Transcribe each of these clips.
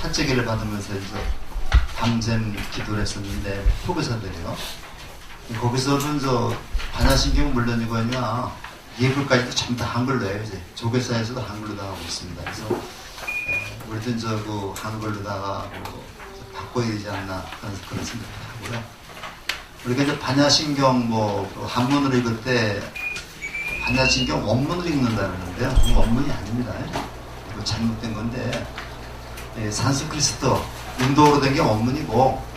학제기를 받으면서 밤샘 기도를 했었는데 포교사들이요. 거기서는 반야신경 물론이고 아니야 예불까지도 전부 다 한글로 해요. 이제 조계사에서도 한글로 다 하고 있습니다. 그래서 우리든 한글로다가 바꿔야 되지 않나 그런 생각을 하고요. 우리가 이제 반야신경 한문으로 읽을 때 반야신경 원문으로 읽는다는데요. 그건 원문이 아닙니다. 이거 잘못된 건데 산스크리스트 인도어로 된 게 원문이고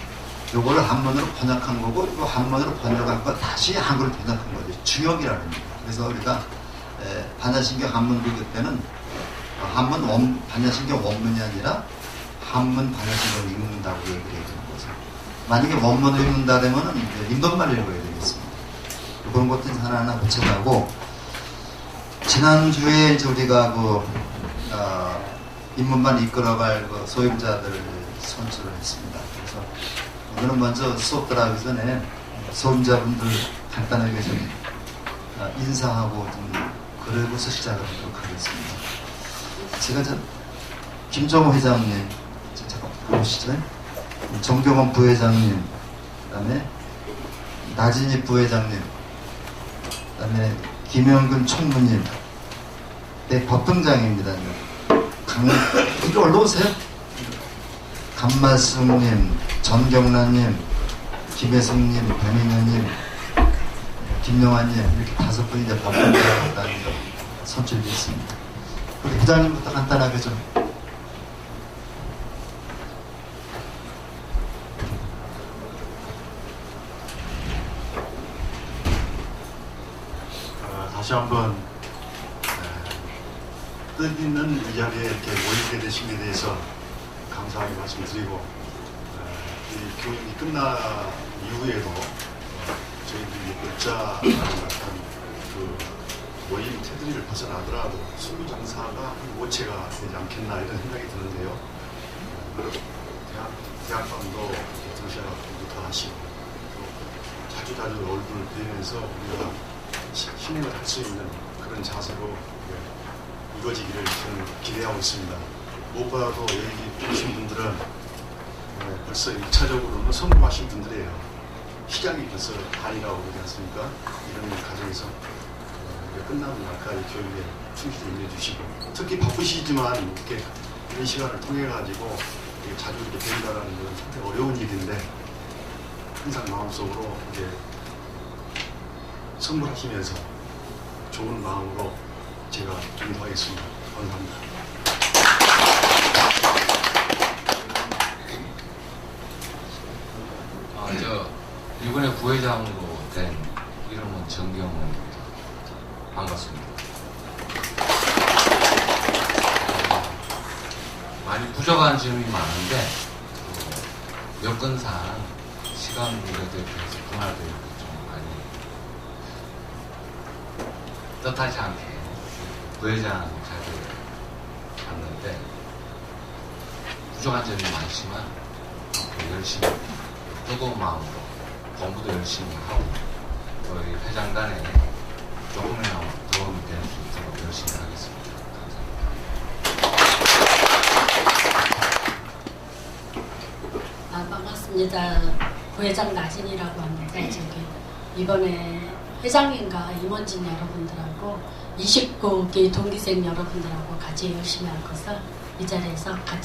요거를 한문으로 번역한 거고 이거 한문으로 번역한 거 다시 한글로 번역한 거죠. 중역이라는 겁니다. 그래서 우리가 반야신경 한문 읽을 때는 반야신경 원문이 아니라 한문 반야신경을 읽는다고 얘기를 해주는 거죠. 만약에 원문을 읽는다 그러면 인도말 읽어야 되겠습니다. 그런 것들 하나하나 붙여가고 지난주에 이제 우리가 인문반 이끌어갈 소임자들을 선출을 했습니다. 그래서 오늘은 먼저 수업 들어가기 전에 소임자분들 간단하게 좀 인사하고 좀 그러고서 시작을 하도록 하겠습니다. 제가 김정호 회장님 잠깐 보시죠. 정경원 부회장님, 그다음에 나진희 부회장님, 그다음에 김영근 총무님, 네, 법등장입니다. 이리 올라오세요. 감말숙님, 전경란님, 김혜숙님, 변인현님, 김영환님 이렇게 5분이 이제 법등장으로 선출됐습니다. 우리 부장님부터 간단하게 좀. 다시 한번 뜻있는 이 자리에 이렇게 모이게 되신 데 대해서 감사하게 말씀드리고 이 교육이 끝난 이후에도 저희들이 글자라는 어떤 모임 테두리를 벗어나더라도 수교 장사가 한 모체가 되지 않겠나 이런 생각이 드는데요. 대학방도 들으셔서 하시고 또 자주 얼굴을 뵈면서 우리가 힘을 할 수 있는 그런 자세로 이루어지기를 저는 기대하고 있습니다. 무엇보다도 여기 오신 분들은 벌써 1차적으로는 성공하신 분들이에요. 시장이 벌써 반이라고 그러지 않습니까? 이런 과정에서 끝나는 날까지 교육에 충실히 임해주시고 특히 바쁘시지만 이렇게 이런 시간을 통해 가지고 자주 이렇게 뵌다라는 건 상당히 어려운 일인데 항상 마음속으로 이렇게 선물하시면서 좋은 마음으로 제가 인도하겠습니다. 감사합니다. 이번에 부회장으로 된 이름은 정경훈입니다. 반갑습니다. 많이 부족한 점이 많은데 여건상 시간 문제에 대해서 분할되어 좀 많이 뜻하지 않게 부회장 자리를 갔는데 부족한 점이 많지만 열심히 뜨거운 마음으로 공부도 열심히 하고 저희 회장단에 조금이나마 도움이 될 수 있도록 열심히 하겠습니다. 감사합니다. 반갑습니다. 부회장 나진이라고 하는데 이번에 회장님과 임원진 여러분들하고 29기 동기생 여러분들하고 같이 열심히 할 것을 이 자리에서 다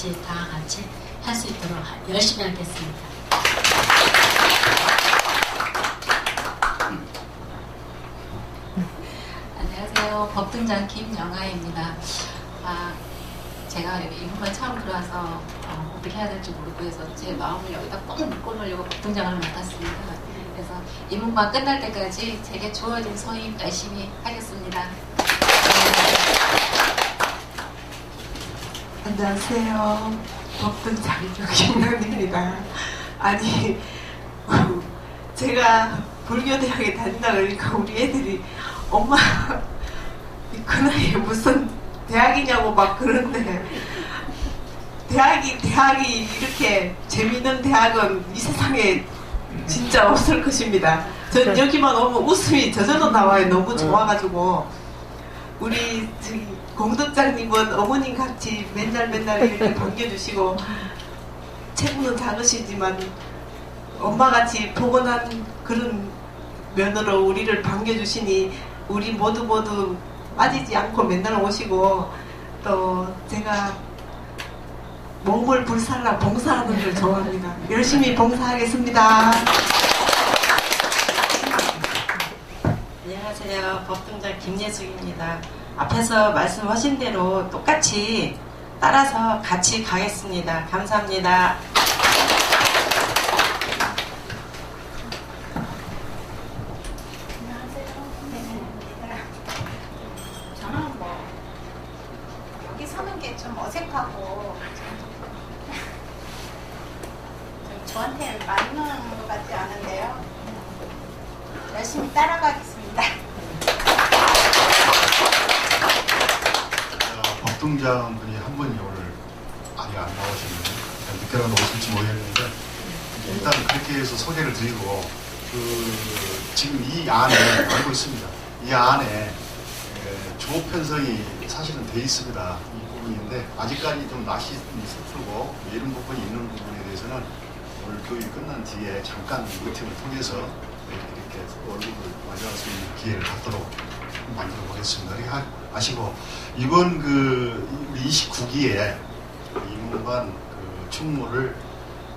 같이 할 수 있도록 열심히 하겠습니다. 안녕하세요. 법등장 김영아입니다. 제가 이번에 처음 들어와서 어떻게 해야 될지 모르고 해서 제 마음을 여기다 꼭 묶어놓으려고 법등장을 맡았습니다. 그래서 임무가 끝날 때까지 제게 주어진 소임 열심히 하겠습니다. 안녕하세요. 법등장 김영입니다. 아니 제가 불교대학에 다닌다 그러니까 우리 애들이 엄마 그 나이에 무슨 대학이냐고 막 그러는데 대학이 이렇게 재밌는 대학은 이 세상에 진짜 없을 것입니다. 전 여기만 오면 웃음이 저절로 나와요. 너무 좋아가지고. 우리 저기 공덕장님은 어머님 같이 맨날 이렇게 반겨주시고 체구는 작으시지만 엄마같이 포근한 그런 면으로 우리를 반겨주시니 우리 모두 빠지지 않고 맨날 오시고 또 제가 몸을 불살라 봉사하는 걸 좋아합니다. 열심히 봉사하겠습니다. 안녕하세요. 법등장 김예숙입니다. 앞에서 말씀하신 대로 똑같이 따라서 같이 가겠습니다. 감사합니다. 저는 뭐 여기 서는 게 좀 어색하고 좀 저한테 맞는 것 같지 않은데요. 열심히 따라가겠습니다. 법동장 분이 한 분이 오늘 아직 안 나오셨는데 늦게라도 오실지 모르겠는데 일단 그렇게 해서 소개를 드리고 지금 이 안에 알고 있습니다. 이 안에 조업 편성이 사실은 돼 있습니다. 이 부분인데 아직까지 좀 낯이 좀 서투르고 이런 부분이 있는 부분에 대해서는 오늘 교육이 끝난 뒤에 잠깐 미팅을 통해서 이렇게 얼굴을 마주할 수 있는 기회를 갖도록 만들어 보겠습니다. 이렇게 아시고 이번 우리 29기에 인문반 충무를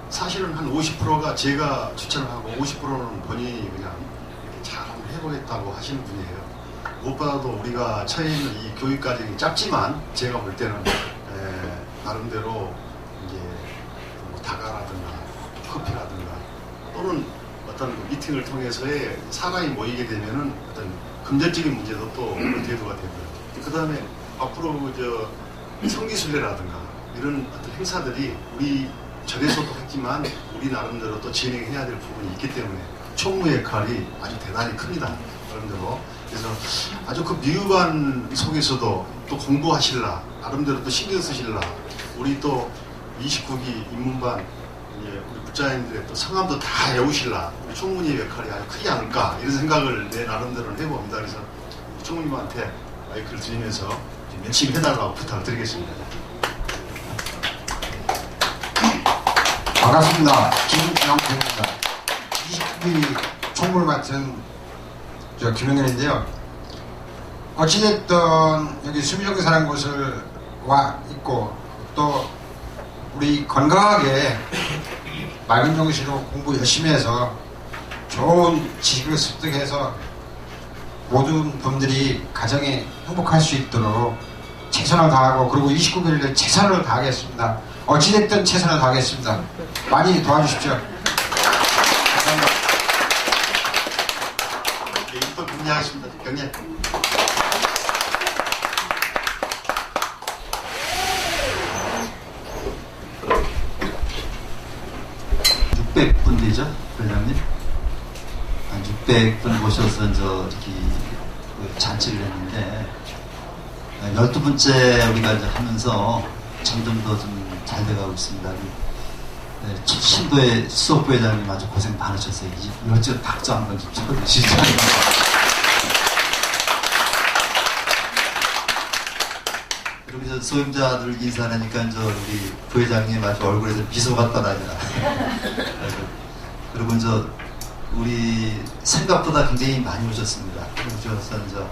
사실은 한 50%가 제가 추천을 하고 50%는 본인이 그냥 이렇게 잘 한번 해보겠다고 하시는 분이에요. 무엇보다도 우리가 처해 있는 이 교육 과정이 짧지만 제가 볼 때는 나름대로 이제 뭐 다가라든가 커피라든가 또는 어떤 미팅을 통해서의 사람이 모이게 되면은 어떤 금전적인 문제도 또 대두가 되고요. 그 다음에 앞으로 성기순례라든가 이런 어떤 행사들이 우리 전에서도 했지만 우리 나름대로 또 진행해야 될 부분이 있기 때문에 총무의 역할이 아주 대단히 큽니다. 나름대로. 그래서 아주 그 미흡한 속에서도 또 공부하실라, 나름대로 또 신경 쓰실라, 우리 또 29기 인문반 우리 국자님들의 또 성함도 다 외우실라, 우리 총무님의 역할이 아주 크지 않을까 이런 생각을 내 나름대로는 해봅니다. 그래서 총무님한테 마이크를 드리면서 열심히 해달라고 부탁을 드리겠습니다. 반갑습니다. 김영태입니다. 29기 총무를 맡은 김영현인데요. 어찌됐든 여기 수미정사라는 곳을 와 있고 또 우리 건강하게 맑은 정신으로 공부 열심히 해서 좋은 지식을 습득해서 모든 분들이 가정에 행복할 수 있도록 최선을 다하고 그리고 29기를 최선을 다하겠습니다. 어찌됐든 최선을 다하겠습니다. 많이 도와주십시오. 감사합니다. 또 격려하겠습니다. 격려. 분이죠, 회장님. 한 600분 모셔서 이렇게 잔치를 했는데 12번째 우리가 이제 하면서 점점 더 좀 잘 돼가고 있습니다. 신도의 수석부 회장님 아주 고생 많으셨어요. 이것저것 박수 한번 좀 쳐주시죠. 그리고 이제 소임자들 인사하니까 우리 부회장님 아주 얼굴에서 미소가 떠나더라. 그리고 이제 우리 생각보다 굉장히 많이 오셨습니다. 오셔서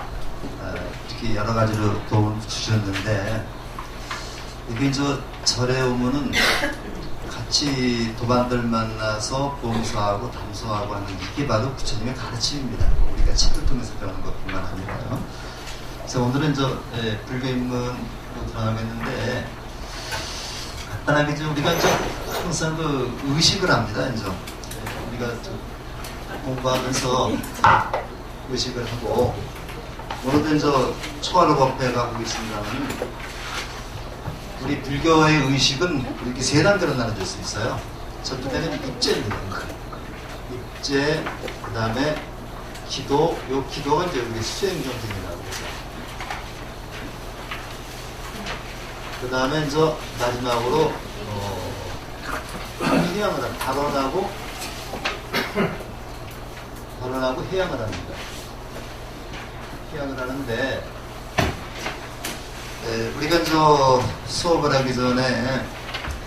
이렇게 여러 가지로 도움을 주셨는데 이게 절에 오면은 같이 도반들 만나서 봉사하고 담소하고 하는 이게 바로 부처님의 가르침입니다. 우리가 책을 통해서 배우는 것뿐만 아니라요. 그래서 오늘은 불교 입문으로 들어가겠는데 간단하게 우리가 항상 의식을 합니다. 우리가 공부하면서 의식을 하고 오늘은 초하루 법회가 하고 있습니다만 우리 불교의 의식은 이렇게 세 단계로 나눠질 수 있어요. 첫 번째는 입제입니다. 입제, 그 다음에 기도, 요 기도가 우리 수행정신이라고 해서. 그 다음에 마지막으로, 희양을 합니다. 발언하고 해양을 합니다. 해양을 하는데, 우리가 저 수업을 하기 전에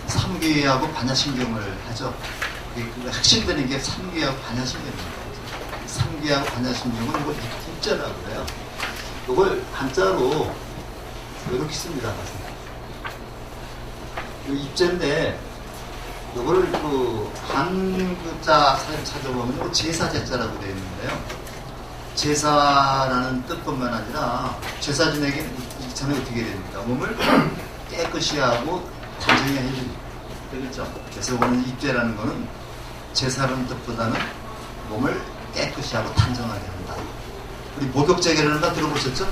삼귀하고 반야신경을 하죠. 그 핵심되는 게 삼귀하고 반야신경입니다. 삼귀하고 반야신경은 이걸 입자라고 해요. 이걸 한자로 이렇게 씁니다. 이 입자인데 이거를 그 한글자 찾아보면 제사제자라고 되어 있는데요. 제사라는 뜻뿐만 아니라 제사 지내기 전에 어떻게 됩니까? 몸을 깨끗이 하고 단정히 해줍니다. 그렇죠? 그래서 오늘 입제라는 거는 제사라는 뜻보다는 몸을 깨끗이 하고 단정하게 한다. 우리 목욕제계라는 거 들어보셨죠?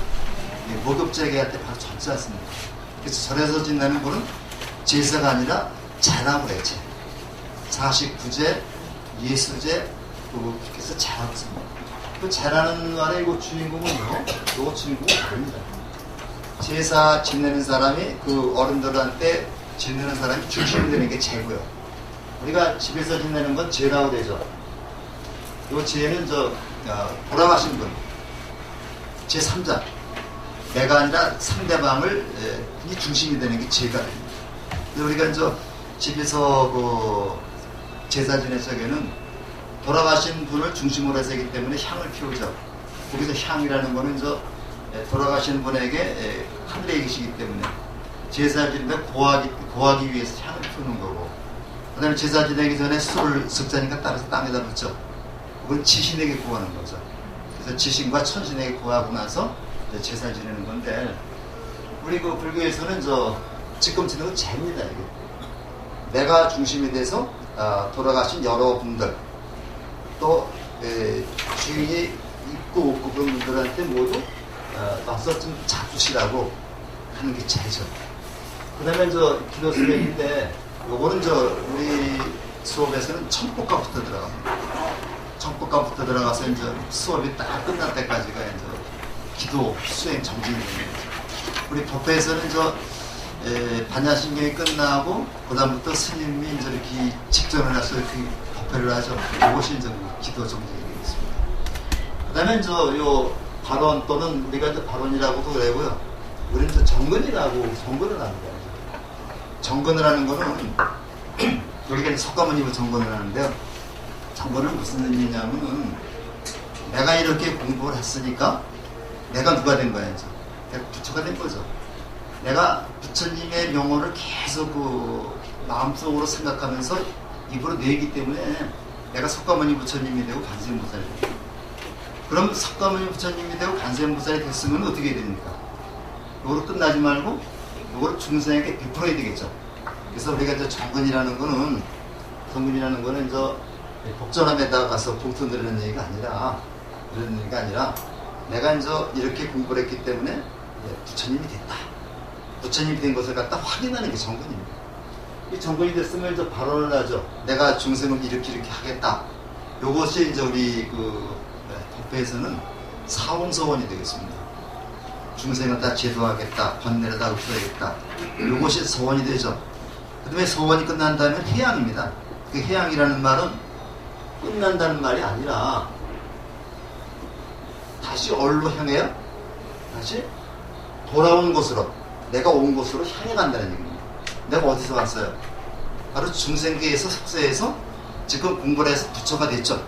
목욕제계한테 바로 절제 않습니다. 그래서 절에서 지내는 거는 제사가 아니라 제라고 그래요. 제. 49제, 예수제, 그래서 제라고 씁니다. 그 제라는 말의 이거 주인공은요, 이거 주인공은 다릅니다. 제사 지내는 사람이 그 어른들한테 지내는 사람이 중심이 되는 게 제고요. 우리가 집에서 지내는 건 제라고 되죠. 이 제는 돌아가신 분, 제3자. 내가 아니라 상대방을 이 중심이 되는 게 제가 됩니다. 우리가 집에서 그 제사 지낼 적에는 돌아가신 분을 중심으로 해서 하기 때문에 향을 피우죠. 거기서 향이라는 거는 돌아가신 분에게 하늘에 계시기 때문에 제사 지내다 고하기 위해서 향을 피우는 거고, 그 다음에 제사 지내기 전에 술을 습자니까 따라서 땅에다 묻죠. 그건 지신에게 구하는 거죠. 그래서 지신과 천신에게 구하고 나서 제사 지내는 건데, 우리 그 불교에서는 지금 지내는 건 죄입니다. 이게. 내가 중심이 돼서 돌아가신 여러분들, 또 주인이 있고 없고 그런 분들한테 모두 와서 좀 잡수시라고 하는 게 죄죠. 그 다음에 기도 수행인데, 요거는 우리 수업에서는 청법과부터 들어갑니다. 청법과부터 들어가서 수업이 딱 끝날 때까지가 기도 수행 정진이 됩니다. 우리 법회에서는 반야신경이 끝나고 그다음부터 스님이 이렇게 직전을 해서 이렇게 법회를 하죠. 이것이 기도 정진이 되겠습니다. 그다음에 요 발언 또는 우리가 발언이라고도 그러고요. 우리는 정근이라고 정근을 합니다. 정근을 하는 거는 우리가 석가모니로 정근을 하는데요. 정근은 무슨 의미냐면은 내가 이렇게 공부를 했으니까 내가 누가 된 거야, 이제. 내가 부처가 된 거죠. 내가 부처님의 명호를 계속 마음속으로 생각하면서 입으로 내기 때문에 내가 석가모니 부처님이 되고 관세음보살이 됩니다. 그럼 석가모니 부처님이 되고 관세음보살이 됐으면 어떻게 해야 됩니까? 이거로 끝나지 말고 이거를 중생에게 베풀어야 되겠죠. 그래서 우리가 정근이라는 거는 복전함에다가 가서 봉투 내리는 얘기가 아니라, 그런 얘기가 아니라 내가 이렇게 공부를 했기 때문에 부처님이 됐다. 부처님이 된 것을 갖다 확인하는 게 정근입니다. 이 정근이 됐으면 발언을 하죠. 내가 중생을 이렇게 하겠다. 요것이 우리 법회에서는 사원서원이 되겠습니다. 중생을 다 제도하겠다. 번뇌를 다 없애야겠다. 요것이 서원이 되죠. 그 다음에 서원이 끝난다면 해양입니다. 그 해양이라는 말은 끝난다는 말이 아니라 다시 어디로 향해요? 다시 돌아온 곳으로, 내가 온 곳으로 향해 간다는 얘기입니다. 내가 어디서 왔어요? 바로 중생계에서 속세에서 지금 공부를 해서 부처가 됐죠.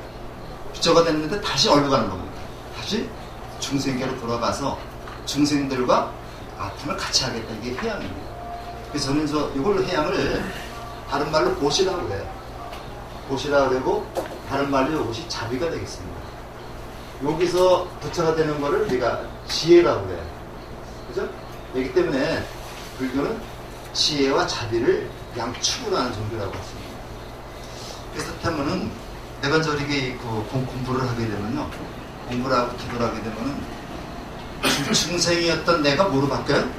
부처가 됐는데 다시 어디로 가는 겁니다. 다시 중생계로 돌아가서 중생들과 아픔을 같이 하겠다. 이게 해양입니다. 그래서 저는 이걸로 해양을 다른 말로 보시라고 해요. 보시라고 그러고 다른 말로 이것이 자비가 되겠습니다. 여기서 부처가 되는 거를 우리가 지혜라고 해요. 그죠? 그렇기 때문에 불교는 지혜와 자비를 양축으로 하는 종교라고 했습니다. 그래서 그렇다면은 내가 이렇게 공부를 하게 되면요, 공부를 하고 기도를 하게 되면은 중생이었던 내가 뭐로 바뀌어요?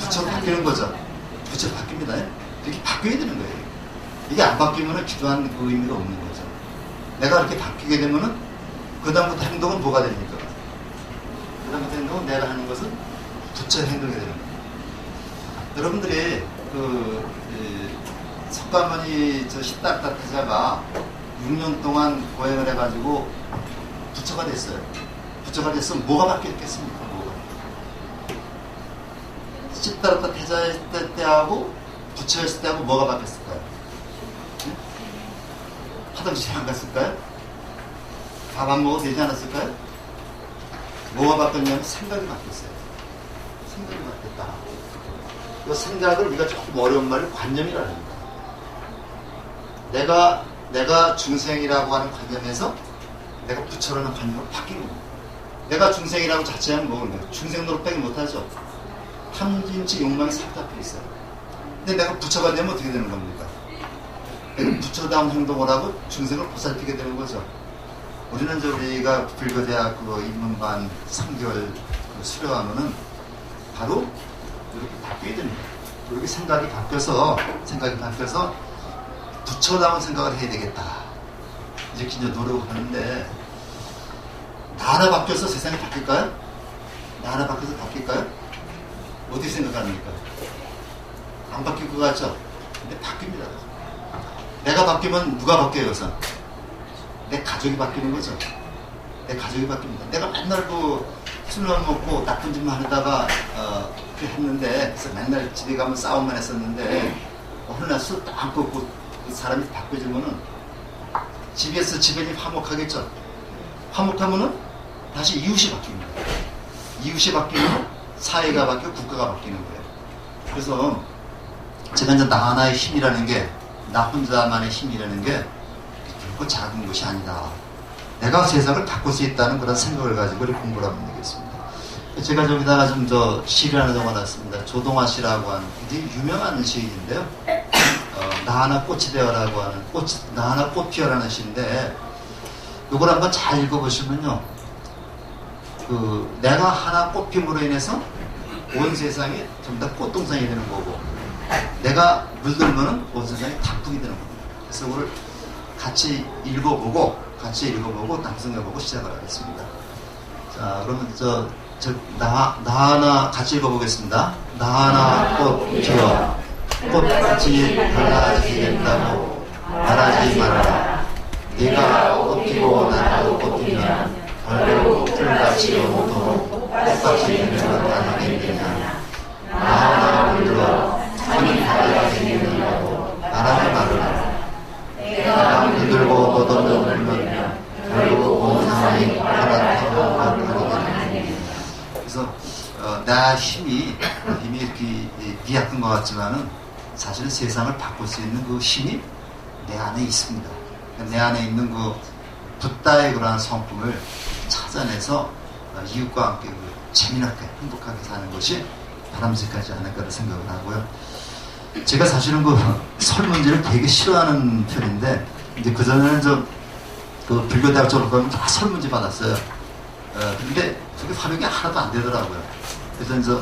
부처로 바뀌는 거죠. 부처로 바뀝니다. 이렇게 바뀌어야 되는 거예요. 이게 안 바뀌면은 기도하는 그 의미가 없는 거죠. 내가 이렇게 바뀌게 되면은 그다음부터 행동은 뭐가 됩니까? 그다음부터 행동은 내가 하는 것은 부처 행동이 되는 거예요. 여러분들이 석가모니 시다르타 태자가 6년 동안 고행을 해가지고 부처가 됐어요. 부처가 됐으면 뭐가 바뀌었겠습니까? 뭐가? 찌따랐다 태자했을 때하고 부처였을 때하고 뭐가 바뀌었을까요? 응? 화장실 안 갔을까요? 밥 안 먹어도 되지 않았을까요? 뭐가 바뀌었냐면 생각이 바뀌었어요. 생각이 바뀌었다. 이 생각을 우리가 조금 어려운 말로 관념이라는 거예요. 내가 중생이라고 하는 관념에서 내가 부처라는 관념으로 바뀌는 거예요. 내가 중생이라고 자체하면 뭐예요? 중생 노릇밖에 못하죠. 탐진치 욕망이 삽답해 있어요. 근데 내가 부처가 되면 어떻게 되는 겁니까? 내가 부처다운 행동을 하고 중생을 보살피게 되는 거죠. 우리는 우리가 불교대학 입문반 3개월 수료하면은 바로 이렇게 바뀌게 됩니다. 이렇게 생각이 바뀌어서 부처다운 생각을 해야 되겠다. 이렇게 이제 노력을 하는데, 나 하나 바뀌어서 세상이 바뀔까요? 나 하나 바뀌어서 바뀔까요? 어떻게 생각합니까? 안 바뀔 것 같죠? 근데 바뀝니다. 내가 바뀌면 누가 바뀌어요, 우선? 내 가족이 바뀌는 거죠. 내 가족이 바뀝니다. 내가 맨날 술만 먹고 나쁜 짓만 하다가 그렇게 했는데, 그래서 맨날 집에 가면 싸움만 했었는데, 어느 날 술 딱 끊고 사람이 바뀌어지면은 집에서 집안이 화목하겠죠. 화목하면은 다시 이웃이 바뀝니다. 이웃이 바뀌면 사회가 바뀌고 국가가 바뀌는 거예요. 그래서 제가 이제 나 하나의 힘이라는 게, 나 혼자만의 힘이라는 게 결코 작은 것이 아니다. 내가 세상을 바꿀 수 있다는 그런 생각을 가지고 공부를 하면 되겠습니다. 제가 저기다가 좀 시를 하나 적어놨습니다. 조동화 씨라고 하는 굉장히 유명한 시인인데요. 나 하나 꽃이 되어라고 하는 나 하나 꽃 피어라는 시인데, 이걸 한번 잘 읽어보시면요, 내가 하나 꽃 핌으로 인해서 온 세상이 전부 다 꽃동산이 되는 거고, 내가 물들면은 온 세상이 단풍이 되는 겁니다. 그래서 이걸 같이 읽어보고 낭송해보고 시작을 하겠습니다. 자, 그러면 나 하나 같이 읽어보겠습니다. 나 하나 꽃 피어 꽃같이 달라지겠다고 말하지 말아라. 네가 꽃 피고 나도 꽃 피면 결국 풀같이 오도록 똑같이 되면 아니겠느냐. 나 하나 물들어 천이 달라지겠느냐고 말하지 말아라. 내가 물들고 너도 물면 결국 온 세상이 하나타고 가는. 그래서 나 힘이 이렇게 미약한 것 같지만은 사실은 세상을 바꿀 수 있는 그 힘이 내 안에 있습니다. 내 안에 있는 그 붓다의 그러한 성품을 찾아내서 이웃과 함께 재미나게 행복하게 사는 것이 바람직하지 않을까라는 생각을 하고요. 제가 사실은 설문지를 되게 싫어하는 편인데, 이제 그전에는 불교대학 졸업하면 다 설문지 받았어요. 근데 그게 활용이 하나도 안 되더라고요. 그래서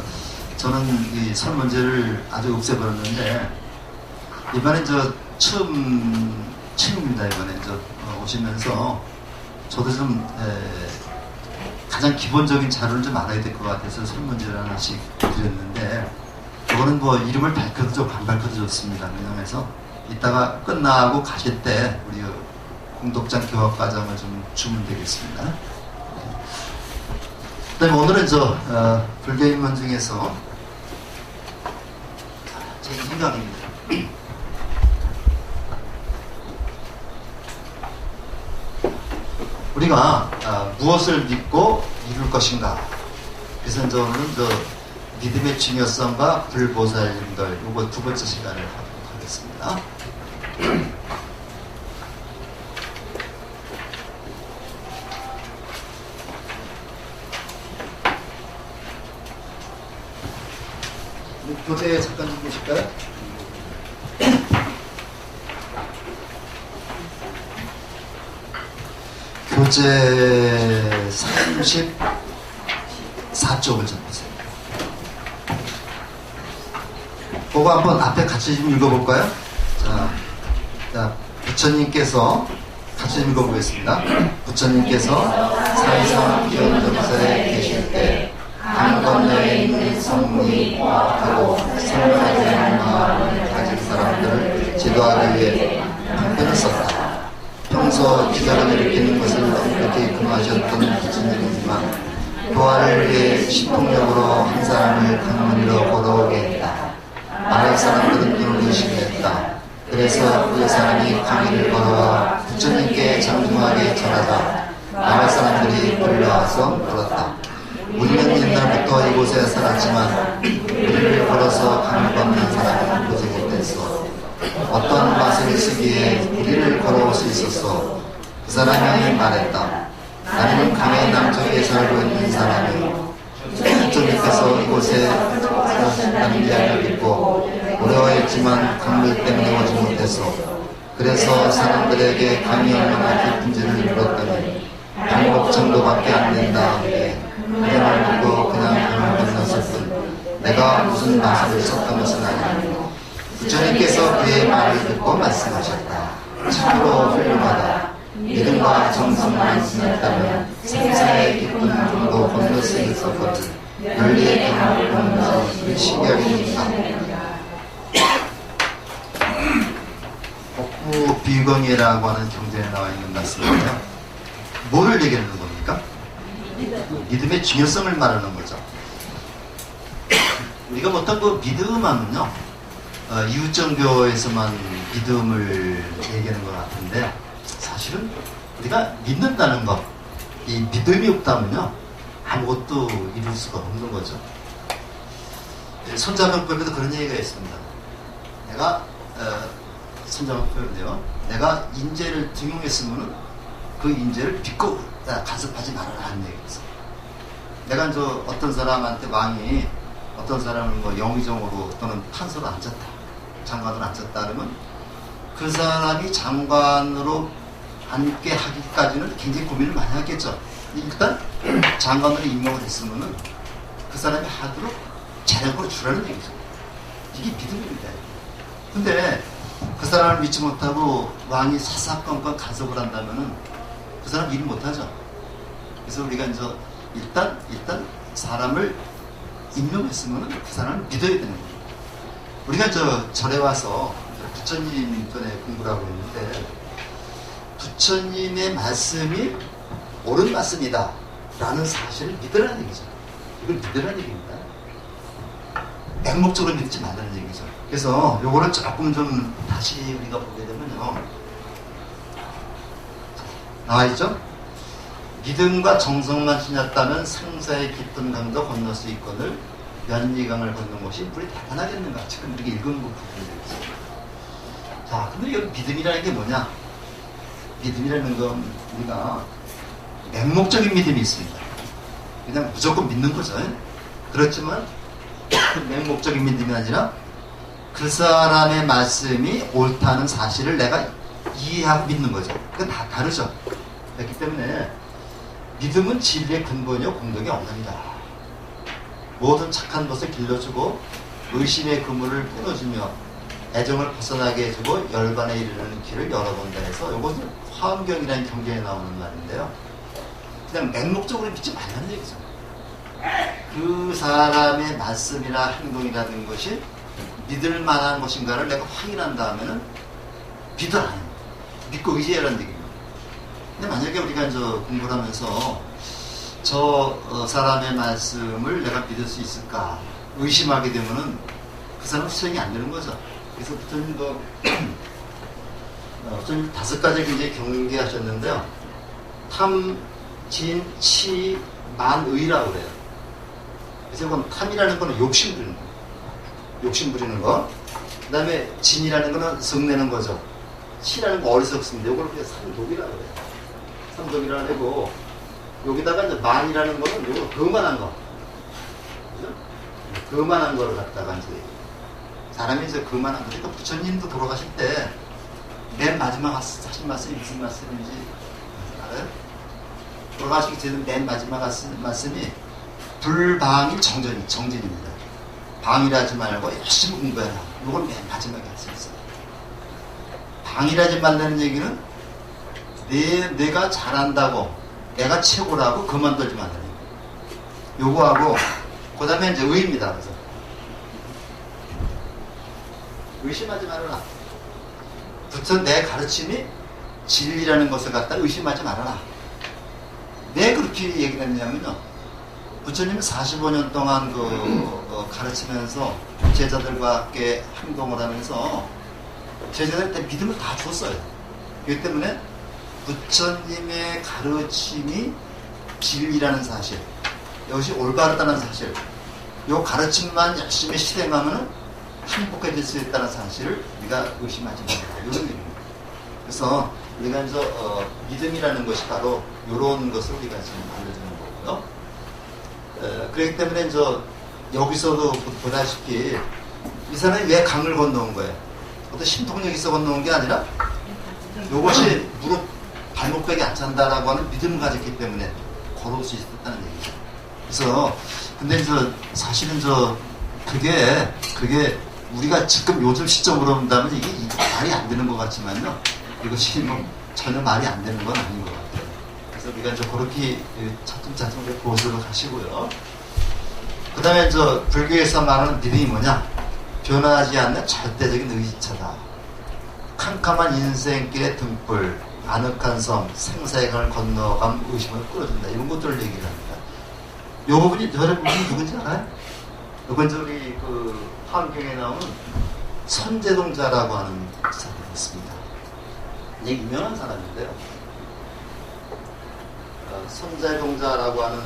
저는 이 설문지를 아주 없애버렸는데, 이번에 처음입니다. 이번에 오시면서 저도 좀 가장 기본적인 자료를 좀 알아야 될 것 같아서 설문지를 하나씩 드렸는데, 이거는 이름을 밝혀도 좋고 안 밝혀도 좋습니다. 그래서 이따가 끝나고 가실 때 우리 공독장 교학 과정을 좀 주면 되겠습니다. 그다음에 오늘은 불교 인문 중에서 제 2강입니다. 우리가 무엇을 믿고 이룰 것인가. 그래서 오늘은 믿음의 중요성과 불보살님들, 이거 두 번째 시간을 하도록 하겠습니다. 교재 잠깐 좀 보실까요? 교재 34쪽을 좀 보세요. 그거 한번 앞에 같이 좀 읽어볼까요? 자, 부처님께서 같이 읽어보겠습니다. 부처님께서 사이상 기원정사에 계실 때 강 건너에 있는 성문이 포악하고 성문에 대한 마음을 가진 사람들을 지도하기 위해 편을 썼다. 평소 기적을 일으키는 것을 엄격히 금하셨던 부처님이지만 부활을 위해 신통력으로 한 사람을 강문으로 걸어오게 했다. 마을 사람들은 눈을 의심했다. 그래서 그 사람이 강의를 걸어와 부처님께 장중하게 전하자 마을 사람들이 불려와서 물었다. 우리는 옛날부터 이곳에 살았지만 우리를 걸어서 강을 건넌 사람을 보지 못했어. 어떤 맛을 쓰기에 우리를 걸어올 수 있었어. 그 사람이 말했다. 나는 강의 남쪽에 살고 있는 사람이요. 부처님께서 이곳에 사신다는 이야기를 듣고 어려워했지만 강물 때문에 오지 못했어. 그래서 사람들에게 강이 얼마나 깊은지를 물었더니 방법 정도밖에 안 된다. 그냥 듣고 그냥 강을 건넜을 뿐 내가 무슨 맛을 썼던 것은 아니고 부처님께서 그의 말을 듣고 말씀하셨다. 참으로 훌륭하다. 믿음과 정성만 지녔다면 생사의 깊은 강도 건널 수 있었거든. 열리의 강을 건너 신기하게니까. 복부 비경이라고 하는 경전에 나와 있는 말씀인데요. 뭐를 얘기하는 겁니까? 믿음의 중요성을 말하는 거죠. 우리가 보통 그 믿음하면요, 이웃종교에서만 믿음을 얘기하는 것 같은데, 사실은 우리가 믿는다는 것, 이 믿음이 없다면요, 아무것도 이룰 수가 없는 거죠. 손자병법에도 그런 얘기가 있습니다. 내가, 손자병법인데요, 내가 인재를 등용했으면은 그 인재를 믿고 간섭하지 말아라 하는 얘기였어. 내가 어떤 사람한테 왕이 어떤 사람을 뭐 영의정으로 또는 판서로 앉혔다, 장관으로 앉혔다 그러면 그 사람이 장관으로 앉게 하기까지는 굉장히 고민을 많이 하겠죠. 일단 장관으로 임명을 했으면은 그 사람이 하도록 재력을 주라는 얘기죠. 이게 믿음입니다. 근데 그 사람을 믿지 못하고 왕이 사사건건 간섭을 한다면은 그 사람 일 못하죠. 그래서 우리가 일단 사람을 임명했으면 그 사람을 믿어야 되는 거예요. 우리가 절에 와서 부처님 전에 공부를 하고 있는데 부처님의 말씀이 옳은 말씀이다 라는 사실을 믿으라는 얘기죠. 이걸 믿으라는 얘기입니다. 맹목적으로 믿지 말라는 얘기죠. 그래서 요거를 조금 좀 다시 우리가 보게 되면요, 나와있죠? 믿음과 정성만 지녔다면 생사의 깊은 강도 건널 수 있거늘 연리강을 걷는 것이 물이 대단하겠는가. 지금 이렇게 읽은 부분이. 자, 근데 여기 믿음이라는 게 뭐냐? 믿음이라는 건 우리가 맹목적인 믿음이 있습니다. 그냥 무조건 믿는 거죠. 그렇지만 맹목적인 믿음이 아니라 그 사람의 말씀이 옳다는 사실을 내가 이해하고 믿는 거죠. 그건 다 다르죠. 그렇기 때문에 믿음은 진리의 근본이요 공덕의 원천이다. 모든 착한 것을 길러주고 의심의 그물을 끊어주며 애정을 벗어나게 해주고 열반에 이르는 길을 열어본다 해서 이것은 화엄경이라는 경전에 나오는 말인데요. 그냥 맹목적으로 믿지 말라는 얘기죠. 그 사람의 말씀이나 행동이라는 것이 믿을 만한 것인가를 내가 확인한 다음에는 믿어라. 믿고 의지하라는 얘기입니다. 근데 만약에 우리가 공부를 하면서 저 사람의 말씀을 내가 믿을 수 있을까 의심하게 되면은 그 사람은 수행이 안 되는 거죠. 그래서 부처님도 부처님 5가지 굉장히 경계하셨는데요. 탐, 진, 치, 만, 의라고 그래요. 그래서 그럼 탐이라는 거는 욕심 부리는 거. 욕심 부리는 거. 그 다음에 진이라는 거는 성내는 거죠. 치라는 거 어리석습니다. 이걸 그냥 삼독이라고 그래요. 삼독이라고 하고 여기다가 이제 만이라는 거는 요거 그만한 거. 그죠? 그만한 거를 갖다가 이제 사람이 그만한 거. 그러니까 부처님도 돌아가실 때 맨 마지막 하신 말씀이 무슨 말씀인지 알아요? 돌아가시기 전에 맨 마지막 하신 말씀이 불방일 정진입니다. 방일하지 말고 열심히 공부해라. 이걸 맨 마지막에 하셨어요. 방일하지 말라는 얘기는 내가 잘한다고 내가 최고라고 그만두지 말라는 얘기예요. 요거하고 그 다음에 이제 의입니다. 그래서 의심하지 말아라. 부처 내 가르침이 진리라는 것을 갖다 의심하지 말아라. 왜 그렇게 얘기를 했냐면요, 부처님은 45년 동안 가르치면서 제자들과 함께 행동을 하면서 제자들한테 믿음을 다 줬어요. 그렇기 때문에 부처님의 가르침이 진리라는 사실, 이것이 올바르다는 사실, 이 가르침만 열심히 실행하면 행복해질 수 있다는 사실을 우리가 의심하지 말아야 이런 의미입니다. 그래서 우리가 이제 믿음이라는 것이 바로 이런 것을 우리가 지금 알려주는 거고요. 그렇기 때문에 이제 여기서도 보다시피 이 사람이 왜 강을 건너온 거예요? 어떤 신통력이 있어 건너온 게 아니라 이것이 무릎 발목백이 안 찬다라고 하는 믿음을 가졌기 때문에 걸어올 수 있었다는 얘기죠. 그래서 근데 이제 사실은 그게 우리가 지금 요즘 시점으로 본다면 이게 말이 안 되는 것 같지만요. 이것이 뭐 전혀 말이 안 되는 건 아닌 것 같아요. 그래서 우리가 이제 그렇게 차츰차츰 보수를 하시고요. 그 다음에 불교에서 말하는 믿음이 뭐냐? 변하지 않는 절대적인 의지차다. 캄캄한 인생길의 등불, 아늑한 섬, 생사의 강을 건너감 의심을 끌어준다. 이런 것들을 얘기를 합니다. 이 부분이 여러분이 누군지 알아요? 이건 우리 화엄경에 나오는 선제동자라고 하는 사람이 있습니다. 이게 유명한 사람인데요. 선제동자라고 하는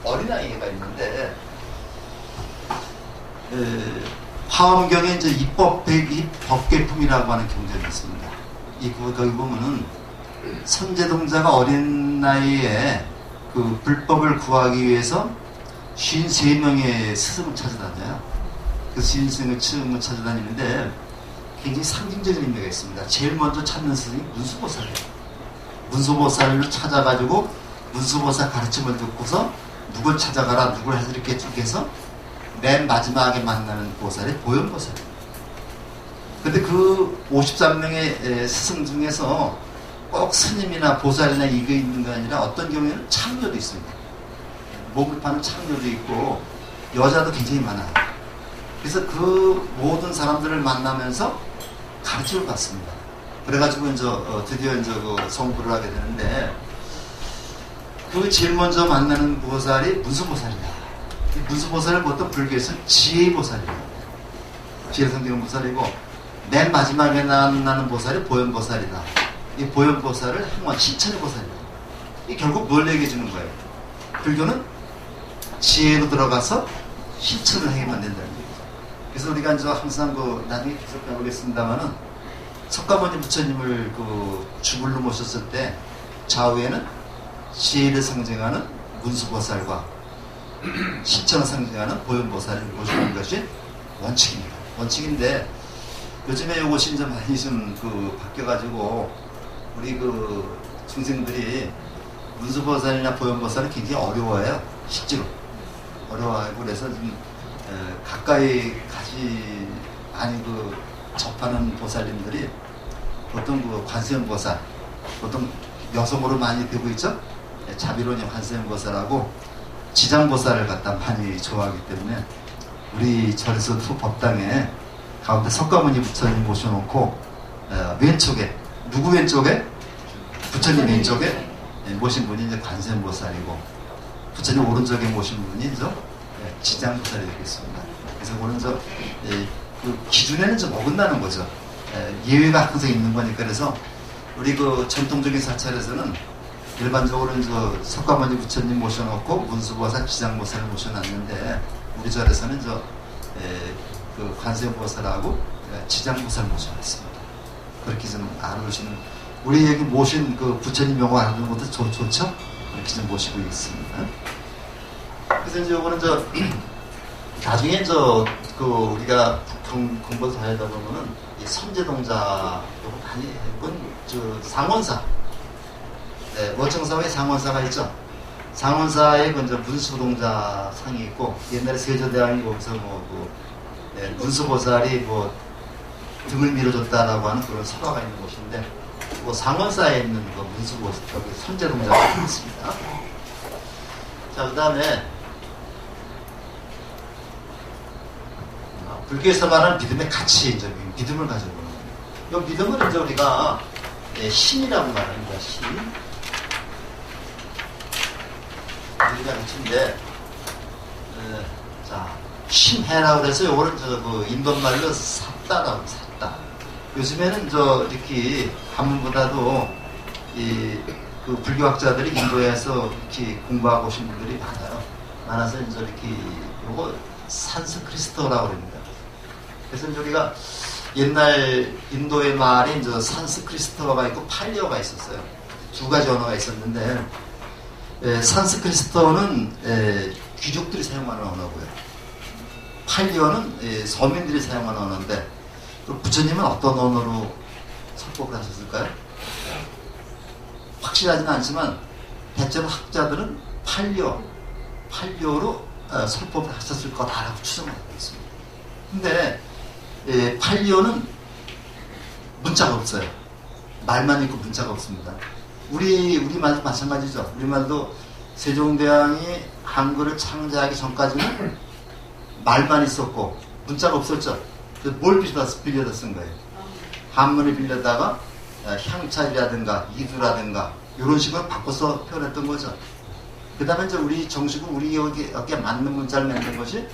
어린아이가 있는데 화엄경에 이제 법계품이라고 하는 경전이 있습니다. 거기 보면은 선제동자가 어린 나이에 불법을 구하기 위해서 53명의 스승을 찾아다녀요. 그 53명을 찾아다니는데 굉장히 상징적인 의미가 있습니다. 제일 먼저 찾는 스승이 문수보살이에요. 문수보살을 찾아가지고 문수보살 가르침을 듣고서 누굴 찾아가라, 누굴 하자 이렇게 쭉 해서 맨 마지막에 만나는 보살이 보현보살이에요. 근데 그 53명의 스승 중에서 꼭 스님이나 보살이나 이게 있는 게 아니라 어떤 경우에는 창녀도 있습니다. 목을 파는 창녀도 있고 여자도 굉장히 많아요. 그래서 그 모든 사람들을 만나면서 가르침을 받습니다. 그래가지고 드디어 성불을 하게 되는데 그 제일 먼저 만나는 보살이 문수보살이다. 이 문수보살을 보통 불교에서 지혜보살이라고 해요. 지혜성경 보살이고 맨 마지막에 나는 보살이 보현보살이다. 이 보현보살을 행원 실천의 보살이다. 이 결국 뭘 얘기해 주는 거예요? 불교는 지혜로 들어가서 실천을 하게 만든다는 얘기죠. 그래서 우리가 항상 나중에 계속 배우겠습니다만은 석가모니 부처님을 주불로 모셨을 때 좌우에는 지혜를 상징하는 문수보살과 실천을 상징하는 보현보살을 모시는 것이 원칙입니다. 원칙인데 요즘에 이것이 이제 많이 바뀌어가지고 우리 중생들이 문수보살이나 보현보살은 굉장히 어려워해요. 실제로 어려워하고 그래서 좀 가까이 가지 많이 접하는 보살님들이 보통 관세음보살, 보통 여성으로 많이 되고 있죠. 자비로운 관세음보살하고 지장보살을 갖다 많이 좋아하기 때문에 우리 절에서도 법당에 가운데 석가모니 부처님 모셔놓고 왼쪽에 누구 왼쪽에? 부처님 왼쪽에 모신 분이 이제 관세음보살이고 부처님 오른쪽에 모신 분이 이제 지장보살이 되겠습니다. 그래서 오늘 그 기준에는 좀 어긋나는 거죠. 예외가 항상 있는 거니까. 그래서 우리 전통적인 사찰에서는 일반적으로 석가모니 부처님 모셔놓고 문수보살, 지장보살을 모셔놨는데 우리 절에서는 관세음보살하고 지장보살 모셔놨습니다. 그렇게 좀 알아두시는 우리 여기 모신 부처님 명호 알아두는 것도 좋죠? 그렇게 좀 모시고 있습니다. 그래서 이거는 나중에 우리가 공부를 다 하다 보면은 이 선제동자 요거 많이 해본 상원사, 월정사의 상원사가 있죠. 상원사에 문수동자 상이 있고 옛날에 세조대왕이 거기서 문수보살이 등을 밀어줬다라고 하는 그런 설화가 있는 곳인데 상원사에 있는 문수보살 선제동자가 있습니다. 자, 그 다음에 불교에서 말하는 믿음의 가치, 믿음을 가지고 이 믿음을 이제 우리가 신이라고 말합니다. 신. 우리가 그친데 자 신해라고 그래서 요거는 그 인도말로 샀다라고 샀다. 요즘에는 이렇게 한문보다도 그 불교학자들이 인도에서 이렇게 공부하고 오신 분들이 많아서 이제 이렇게 요거 산스크리스토라고 합니다. 그래서 이제 우리가 옛날 인도의 말에 이제 산스크리스토가 있고 팔리어가 있었어요. 두 가지 언어가 있었는데 산스크리스토는 귀족들이 사용하는 언어고요. 팔리어는 서민들이 사용하는 언어인데 부처님은 어떤 언어로 설법을 하셨을까요? 확실하지는 않지만 대체로 학자들은 팔리어로 설법을 하셨을 거다라고 추정하고 있습니다. 근데 팔리어는 문자가 없어요. 말만 있고 문자가 없습니다. 우리 말도 마찬가지죠. 우리 말도 세종대왕이 한글을 창제하기 전까지는 말만 있었고 문자가 없었죠. 뭘 빌려다 쓴 거예요? 한문을 빌려다가 향찰이라든가 이두라든가 이런 식으로 바꿔서 표현했던 거죠. 그 다음에 이제 우리 정식으로 우리 여기에 맞는 문자를 만든 것이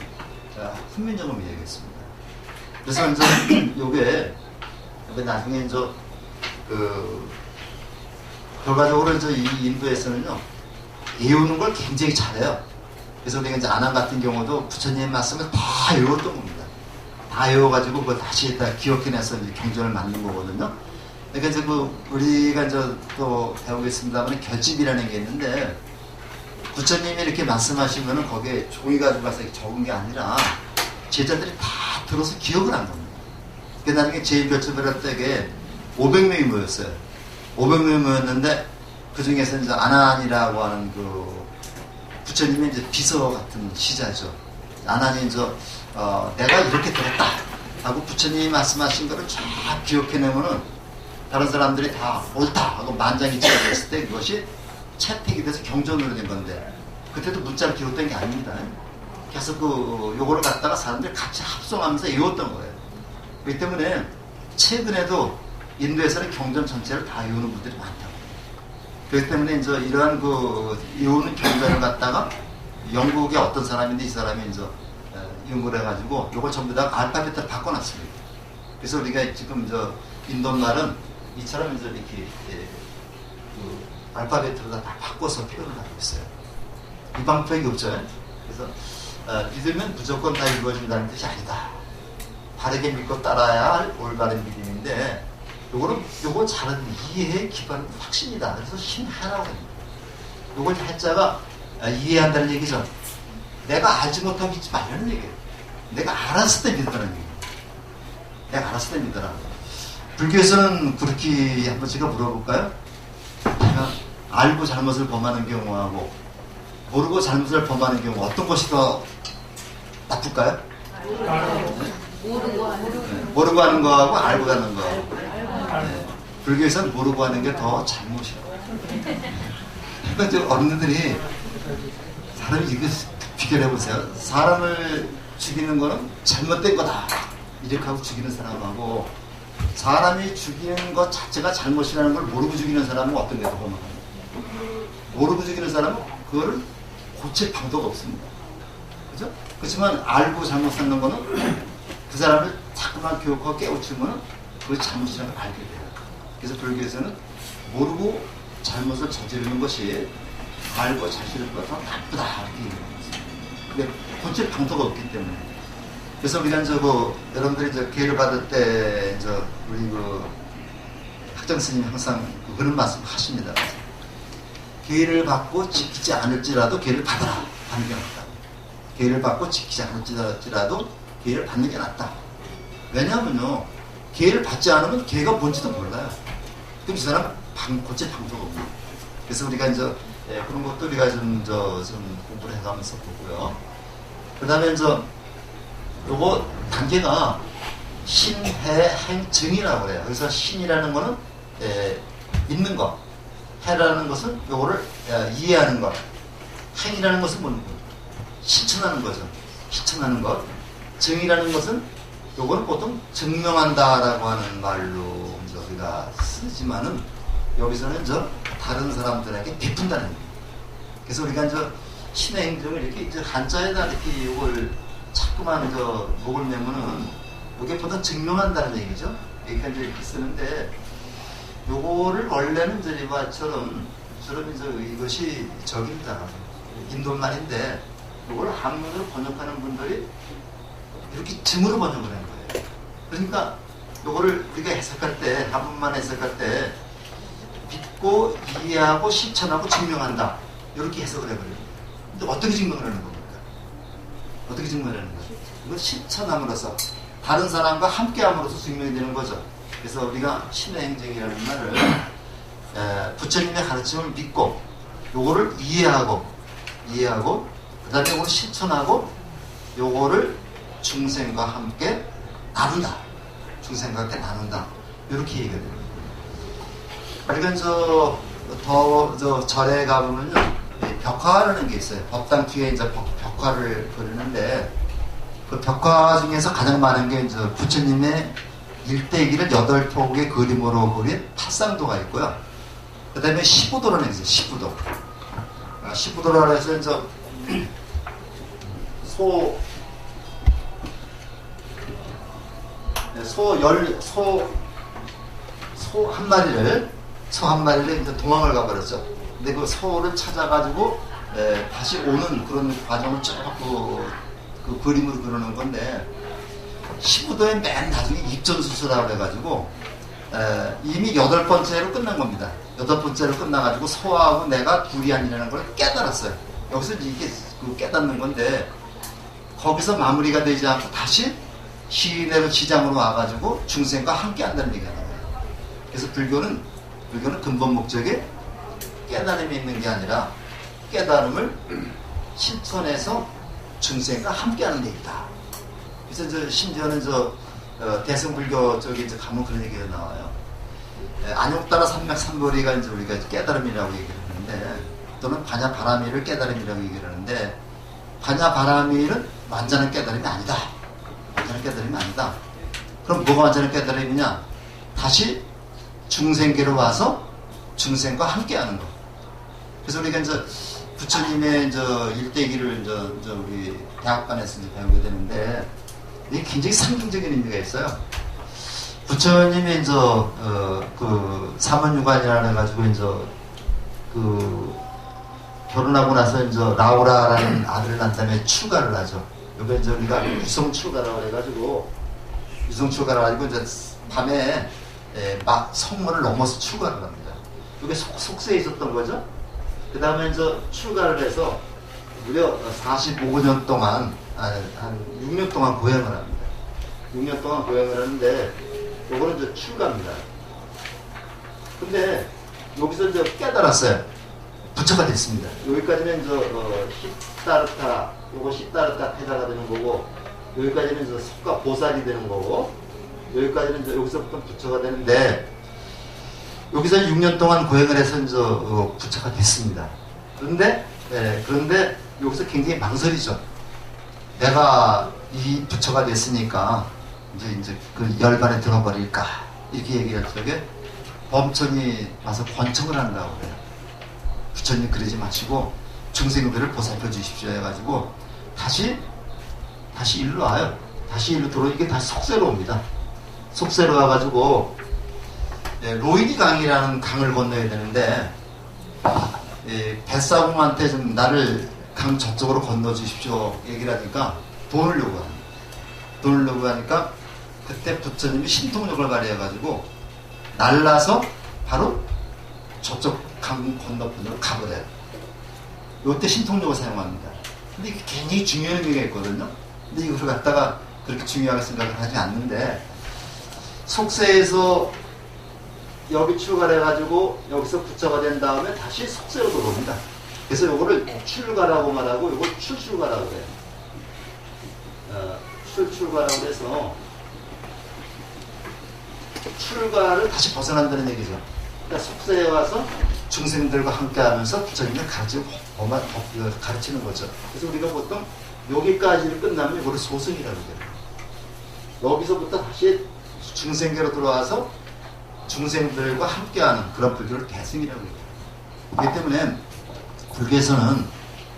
훈민정음이 되겠습니다. 그래서 이제 요게 나중에 이제 결과적으로 이제 이 인도에서는요 외우는 걸 굉장히 잘해요. 그래서 우리가 이제 아난 같은 경우도 부처님의 말씀을 다 외웠던 겁니다. 다 외워가지고 그걸 다시 다 기억해내서 이제 경전을 만든 거거든요. 그러니까 이제 우리가 이제 또 배우겠습니다만 결집이라는 게 있는데 부처님이 이렇게 말씀하시면은 거기에 종이 가지고 가서 적은 게 아니라 제자들이 다 들어서 기억을 한 겁니다. 그 나중에 제1결집을 할 때에 500명이 모였어요. 500명이 모였는데 그 중에서 이제 아난이라고 하는 그 부처님의 이제 비서 같은 시자죠. 아난이 이제 내가 이렇게 들었다 하고 부처님이 말씀하신 거를 쫙 기억해내면은 다른 사람들이 다 옳다 하고 만장일치가 됐을 때 그것이 채택이 돼서 경전으로 된 건데 그때도 문자를 기록된 게 아닙니다. 그래서 요거를 갖다가 사람들이 같이 합성하면서 외웠던 거예요. 그렇기 때문에 최근에도 인도에서는 경전 전체를 다 외우는 분들이 많다고. 그렇기 때문에 이제 이러한 외우는 경전을 갖다가 영국의 어떤 사람인데 이 사람이 이제 연구를 해가지고 요걸 전부 다 알파벳으로 바꿔놨습니다. 그래서 우리가 지금 인도말은 이처럼 이제 이렇게 알파벳으로 다 바꿔서 표현을 하고 있어요. 이 방법이 없죠. 그래서 믿으면 무조건 다 이루어진다는 뜻이 아니다. 바르게 믿고 따라야 할 올바른 믿음인데 요거 잘은 이해의 기반은 확신이다. 그래서 신하라고 합니다. 요걸 해자가 이해한다는 얘기죠. 내가 알지 못하고 믿지 말라는 얘기예요. 내가 알았을 때 믿으라는 얘기예요. 내가 알았을 때 믿으라. 불교에서는 그렇게 한번 제가 물어볼까요? 내가 알고 잘못을 범하는 경우하고 모르고 잘못을 범하는 경우 어떤 것이 더 나쁠까요? 모르고 하는 거하고 알고 하는 거하고 불교에서는 모르고 하는 게 더 잘못이에요. 그러니까 어른들이 사람이 이거 비교해보세요. 사람을 죽이는 거는 잘못된 거다 이렇게 하고 죽이는 사람하고 사람이 죽이는 것 자체가 잘못이라는 걸 모르고 죽이는 사람은 어떤 게 더 험합니까? 모르고 죽이는 사람은 그거를 고칠 방도가 없습니다. 그죠? 그렇지만 알고 잘못하는 거는 그 사람을 자꾸만 교육하고 깨우치면 그 잘못이라는 걸 알게 돼요. 그래서 불교에서는 모르고 잘못을 저지르는 것이 알고 자신을 더 나쁘다 이렇게 얘기하는 거죠. 근데 고칠 방도가 없기 때문에. 그래서 우리가 여러분들이 기회를 받을 때 우리 학정 스님이 항상 그런 말씀 하십니다. 기회를 받고 지키지 않을지라도 기회를 받아라 하는 게 낫다. 기회를 받고 지키지 않을지라도 기회를 받는 게 낫다. 왜냐하면요, 기회를 받지 않으면 기회가 뭔지도 몰라요. 그럼 이 사람 고칠 방도가 없고. 그래서 우리가 그런 것도 우리가 좀 공부를 해가면서 보고요. 그 다음에 요거 단계가 신해행증이라고 그래요. 그래서 신이라는 거는 있는 것, 해라는 것은 요거를 이해하는 것, 행이라는 것은 뭐는 거예요? 실천하는 거죠. 실천하는 것. 증이라는 것은 요거는 보통 증명한다라고 하는 말로 우리가 쓰지만은 여기서는 다른 사람들에게 베푼다는 얘기예요. 그래서 우리가 신의 행정을 이렇게 이제 한자에다 이렇게 이걸 자꾸만 목을 내면은 이게 보다 증명한다는 얘기죠. 그러니까 이제 이렇게 쓰는데 요거를 원래는 이제 이와처럼 이제 이것이 저기입니다. 인도말인데 요걸 한문으로 번역하는 분들이 이렇게 증으로 번역을 한 거예요. 그러니까 요거를 우리가 해석할 때 한문만 해석할 때 믿고 이해하고 실천하고 증명한다. 이렇게 해석을 해버려요. 근데 어떻게 증명을 하는 겁니까? 어떻게 증명을 하는 거죠? 이건 실천함으로써 다른 사람과 함께함으로써 증명이 되는 거죠. 그래서 우리가 신의 행정이라는 말을 부처님의 가르침을 믿고 요거를 이해하고 그 다음에 요거를 실천하고 요거를 중생과 함께 나눈다. 중생과 함께 나눈다. 이렇게 얘기가 됩니다. 그러니까 더 절에 가보면요, 벽화라는 게 있어요. 법당 뒤에 이제 벽화를 그리는데 그 벽화 중에서 가장 많은 게 이제 부처님의 일대기를 8폭의 그림으로 그린 팔상도가 있고요. 그 다음에 15도라는 게 있어요. 15도. 15도라고 해서 이제 소 한 마리를 이제 도망을 가버렸죠. 근데 그 소를 찾아가지고 다시 오는 그런 과정을 쭉 그 그림으로 그리는 건데 15도의 맨 나중에 입전수수라고 해가지고 이미 8번째로 끝난 겁니다. 8번째로 끝나가지고 소하고 내가 둘이 아니라는 걸 깨달았어요. 여기서 이게 그 깨닫는 건데 거기서 마무리가 되지 않고 다시 시내로 지장으로 와가지고 중생과 함께 한다는 얘기가 나와요. 그래서 불교는 근본 목적이 깨달음이 있는 게 아니라 깨달음을 실천해서 중생과 함께하는 데 있다. 그래서 심지어는 대승불교 쪽에 이제 가면 그런 얘기가 나와요. 안욕따라 삼맥삼거리가 이제 우리가 깨달음이라고 얘기를 하는데, 또는 반야바라미를 깨달음이라고 얘기를 하는데, 반야바라미는 완전한 깨달음이 아니다. 완전한 깨달음이 아니다. 그럼 뭐가 완전한 깨달음이냐? 다시 중생계로 와서 중생과 함께하는 것. 그래서 우리가 이제 부처님의 일대기를 우리 대학관에서 이제 배우게 되는데, 이게 굉장히 상징적인 의미가 있어요. 부처님이 그 사문유관이라 해가지고 결혼하고 나서 라우라라는 아들을 낳은 다음에 출가를 하죠. 여기 우리가 유성출가라고 해가지고 밤에 성문을 넘어서 출가를 합니다. 이게 속세에 있었던 거죠. 그 다음에 출가를 해서 무려 45년 동안, 한 6년 동안 고행을 합니다. 6년 동안 고행을 하는데, 요거는 출가입니다. 근데 여기서 깨달았어요. 부처가 됐습니다. 여기까지는 시타르타, 요거 시타르타 태자가 되는 거고, 여기까지는 석가 보살이 되는 거고, 여기까지는 여기서부터 부처가 되는데, 여기서 6년 동안 고행을 해서 부처가 됐습니다. 그런데 여기서 굉장히 망설이죠. 내가 이 부처가 됐으니까 이제 그 열반에 들어버릴까, 이렇게 얘기할 적에 범천이 와서 권청을 한다고 그래요. 부처님 그러지 마시고 중생들을 보살펴 주십시오 해가지고 다시 일로 와요. 다시 일로 들어오니까 다시 속세로 옵니다. 속세로 와가지고 로이니 강이라는 강을 건너야 되는데, 뱃사공한테 좀 나를 강 저쪽으로 건너 주십시오 얘기를 하니까 돈을 요구합니다. 돈을 요구하니까 그때 부처님이 신통력을 발휘해가지고 날라서 바로 저쪽 강 건너편으로 가버려요. 이때 신통력을 사용합니다. 근데 이게 굉장히 중요한 의미가 있거든요. 근데 이걸 갖다가 그렇게 중요하게 생각을 하지 않는데, 속세에서 여기 출가를 해가지고 여기서 부처가 된 다음에 다시 속세로 들어옵니다. 그래서 요거를 출가라고 말하고 요걸 출가라고 해요. 출가라고 해서 출가를 다시 벗어난다는 얘기죠. 그러니까 속세에 와서 중생들과 함께 하면서 부처님을 가르치는 거죠. 그래서 우리가 보통 여기까지를 끝나면 이거를 소승이라고 해요. 여기서부터 다시 중생계로 들어와서 중생들과 함께하는 그런 불교를 대승이라고 해요. 그렇기 때문에 불교에서는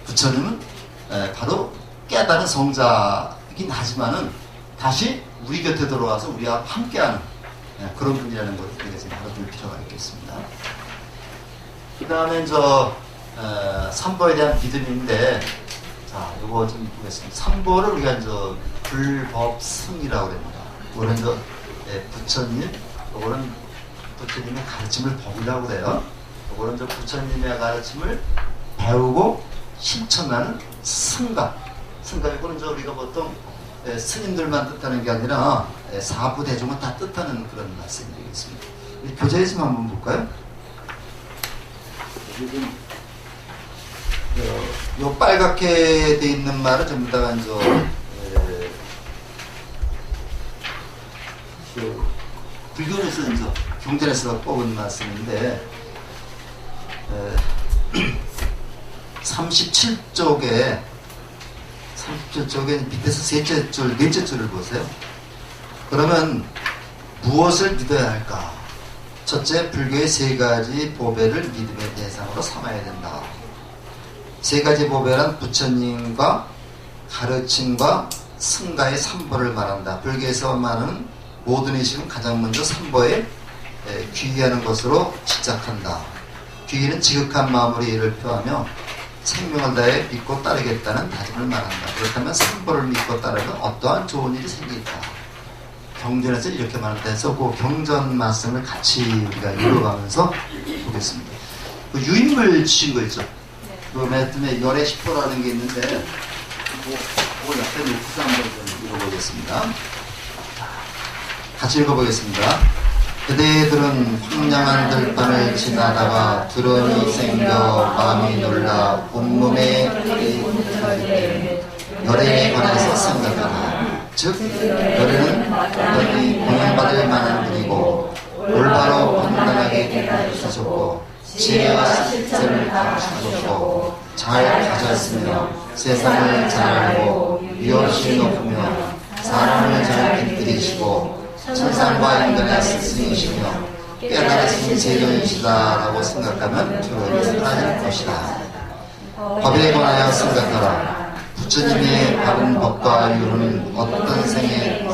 부처님은 바로 깨달은 성자이긴 하지만은 다시 우리 곁에 들어와서 우리와 함께하는 그런 분이라는 것을 우리가 지금 알아둘 필요가 있겠습니다. 그 다음에 삼보에 대한 믿음인데, 자, 요거 좀 보겠습니다. 삼보를 우리가 불법승이라고 합니다. 이거는 부처님, 요거는 부처님의 가르침을 법이라고 그래요. 요거는 부처님의 가르침을 배우고 실천하는 승가. 승가이고는 우리가 보통 스님들만 뜻하는 게 아니라 사부 대중은 다 뜻하는 그런 말씀이 되겠습니다. 교재에 좀 한번 볼까요? 요 빨갛게 돼 있는 말은 전부 다 불교에서 경전에서 뽑은 말씀인데 37쪽에 밑에서 셋째 줄, 넷째 줄을 보세요. 그러면 무엇을 믿어야 할까? 첫째, 불교의 세 가지 보배를 믿음의 대상으로 삼아야 된다. 세 가지 보배란 부처님과 가르침과 승가의 삼보를 말한다. 불교에서 말하는 모든 의식은 가장 먼저 삼보에 귀의하는 것으로 시작한다. 귀의는 지극한 마음으로 이를 표하며 생명을 다해 믿고 따르겠다는 다짐을 말한다. 그렇다면 삼보를 믿고 따르면 어떠한 좋은 일이 생기겠다. 경전에서 이렇게 말한다해서 그 경전 말씀을 같이 우리가 읽어가면서 보겠습니다. 그 유인글 주신 거 있죠? 그 맨 열의 10호라는 게 있는데 그거 옆에 놓고서 한번 좀 읽어보겠습니다. 같이 읽어보겠습니다. 그대들은 황량한 들판을 지나다가 드럼이 생겨 마음이 놀라 온몸에 열애에 관해서 생각하라. 즉 열애는 어떤이 공양받을 만한 분이고 올바로 판단하게 깨달으셨고 지혜와 실제를 다 주셨고 잘 가졌으며 세상을 잘 알고 위협이 높으며 사람을 잘 깃들이시고 천상과 인간의 스승이시며 깨달으신 제도이시다라고 생각하면 두려움이 사라질 것이다. 법에 관하여 생각하라. 부처님의 바른 법과 유로는 어떤 생에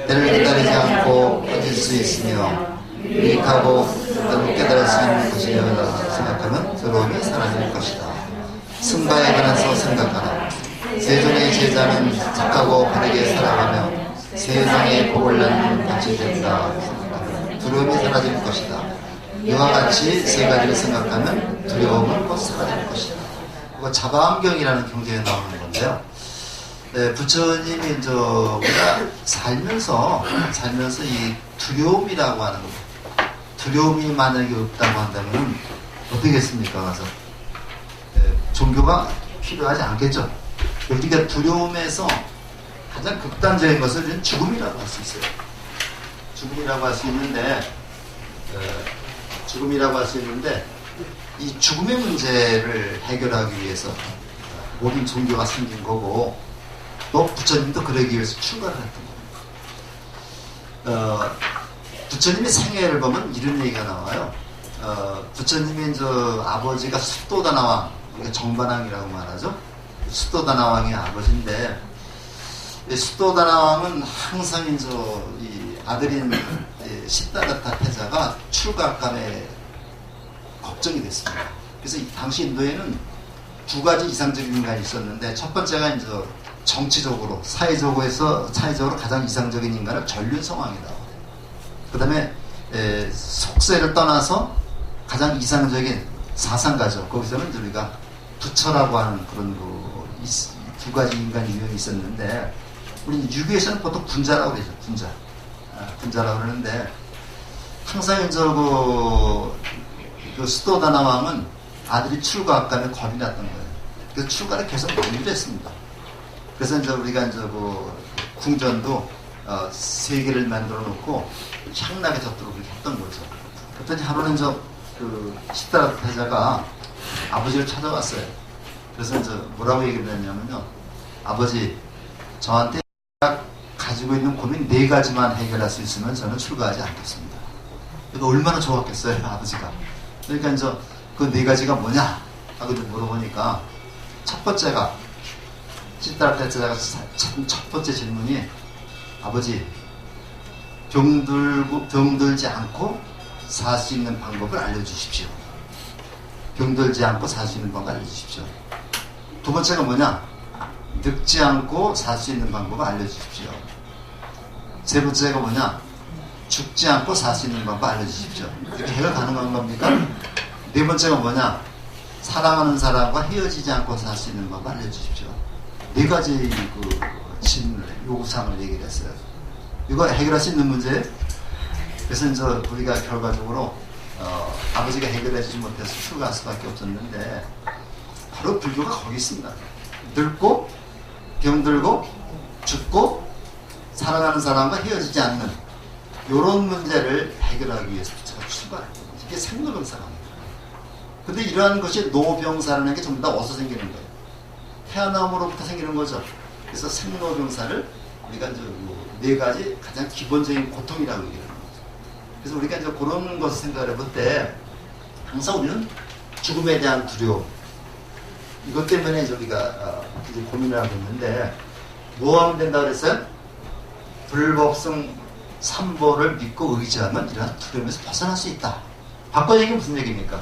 때를 기다리지 않고 꺼질 수 있으며 유익하고 깨달을 수 있는 것이라고 생각하면 두려움이 사라질 것이다. 승바에 관해서 생각하라. 세존의 제자는 착하고 바르게 살아가며 세상에 복을 낳는 같이 된다. 두려움이 사라질 것이다. 이와 같이 세 가지를 생각하면 두려움은 곧 사라질 것이다. 이거 자바암경이라는 경전에 나오는 건데요. 네, 부처님이 우리가 살면서 이 두려움이라고 하는 거, 두려움이 만약에 없다고 한다면 어떻게 했습니까? 가서 종교가 필요하지 않겠죠. 우리가 두려움에서 가장 극단적인 것을 죽음이라고 할 수 있어요. 죽음이라고 할 수 있는데, 이 죽음의 문제를 해결하기 위해서 모든 종교가 생긴 거고, 또 부처님도 그러기 위해서 출가를 했던 겁니다. 부처님의 생애를 보면 이런 얘기가 나와요. 부처님의 아버지가 숫도다나왕, 우리가 정반왕이라고 말하죠. 숫도다나왕의 아버지인데, 숫도다나왕은 항상 이 아들인 시다르타 태자가 출가감에 걱정이 됐습니다. 그래서 당시 인도에는 두 가지 이상적인 인간이 있었는데, 첫 번째가 정치적으로, 사회적으로 가장 이상적인 인간을 전륜성왕이라고 해요. 그 다음에 속세를 떠나서 가장 이상적인 사상가죠. 거기서는 우리가 부처라고 하는 그런 두 가지 인간 유형이 있었는데, 우리 유교에서는 보통 군자라고 그러죠. 군자라고 그러는데, 항상 그 수도다나 왕은 아들이 출가하면 겁이 났던 거예요. 그래서 출가를 계속 만류했습니다. 그래서 우리가 궁전도 3개를 만들어 놓고 향락에 젖도록 그렇게 했던 거죠. 그랬더니 하루는 그 시다르타 태자가 아버지를 찾아왔어요. 그래서 뭐라고 얘기를 했냐면요. 아버지, 저한테 가지고 있는 고민 4가지만 해결할 수 있으면 저는 출가하지 않겠습니다. 그러니까 얼마나 좋았겠어요, 아버지가. 그러니까 그 4가지가 뭐냐? 하고 물어보니까 첫 번째가 시달라테스가 첫 번째 질문이 아버지 병들지 않고 살 수 있는 방법을 알려주십시오. 병들지 않고 살 수 있는 방법을 알려주십시오. 두 번째가 뭐냐? 늙지 않고 살 수 있는 방법을 알려주십시오. 세 번째가 뭐냐? 죽지 않고 살 수 있는 방법 알려주십시오. 이렇게 해결 가능한 겁니까? 네 번째가 뭐냐? 사랑하는 사람과 헤어지지 않고 살 수 있는 방법 알려주십시오. 네 가지 그 질문을, 요구사항을 얘기를 했어요. 이거 해결할 수 있는 문제예요. 그래서 이제 우리가 결과적으로 아버지가 해결해주지 못해서 수고할 수밖에 없었는데 바로 불교가 거기 있습니다. 늙고 병들고 죽고 사랑하는 사람과 헤어지지 않는 이런 문제를 해결하기 위해서 제가 출발했거든요. 이게 생로병사랍니다. 근데 이러한 것이 노병사라는 게 전부 다 어디서 생기는 거예요? 태어남으로부터 생기는 거죠. 그래서 생로병사를 우리가 이제 네 가지 가장 기본적인 고통이라고 얘기하는 거죠. 그래서 우리가 이제 그런 것을 생각을 해볼 때 항상 우리는 죽음에 대한 두려움, 이것 때문에 이제 우리가 이제 고민을 하고 있는데 뭐 하면 된다고 그랬어요? 불법성 삼보를 믿고 의지하면 이러한 두려움에서 벗어날 수 있다. 바꿔 얘기하면 무슨 얘기입니까?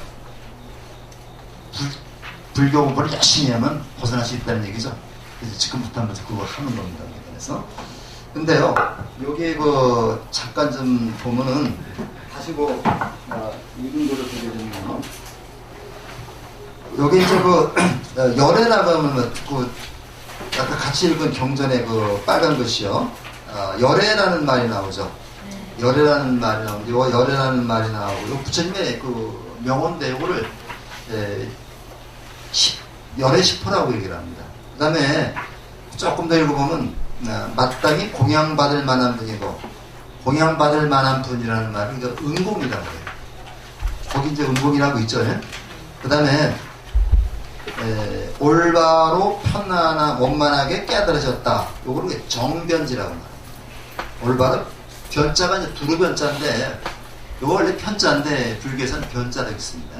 불교 공부를 열심히 하면 벗어날 수 있다는 얘기죠. 그래서 지금부터 한번 그걸 하는 겁니다. 그래서 근데요, 여기 그 잠깐 좀 보면은 다시 뭐 읽은 거를 보게 되면 여기 이제 그 열애라고 하면 그 아까 같이 읽은 경전의 그 빨간 글씨요. 열애라는 말이 나오죠. 열애라는 말이 나오는데, 요 열애라는 말이 나오고, 요 부처님의 그 명언 내용을 열애 10호라고 얘기를 합니다. 그 다음에 조금 더 읽어보면, 마땅히 공양받을 만한 분이고, 공양받을 만한 분이라는 말은 그러니까 은공이라고 해요. 거기 이제 은공이라고 있죠. 그 다음에, 올바로 원만하게 깨달으셨다. 요거를 정변지라고 말합니다. 올바로 변자가 이제 두루변자인데, 요거 원래 편자인데 불교에서는 변자라고 있습니다.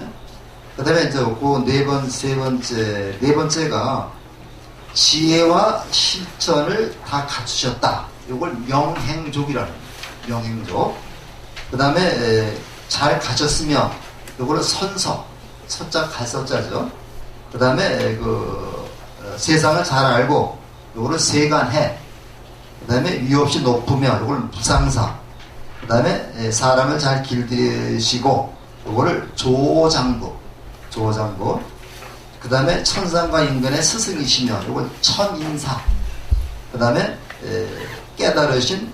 그 다음에 이제 그 네 번째가 지혜와 실천을 다 갖추셨다. 요걸 명행족이라는 겁니다. 명행족. 그 다음에 잘 가졌으며, 요거를 서자 갈서자죠. 그 다음에 세상을 잘 알고, 요거를 세간해. 그 다음에 위협 없이 높으며, 요걸 부상사. 그 다음에 사람을 잘 길들이시고, 요거를 조장부. 그 다음에 천상과 인간의 스승이시며, 요걸 천인사. 그 다음에 깨달으신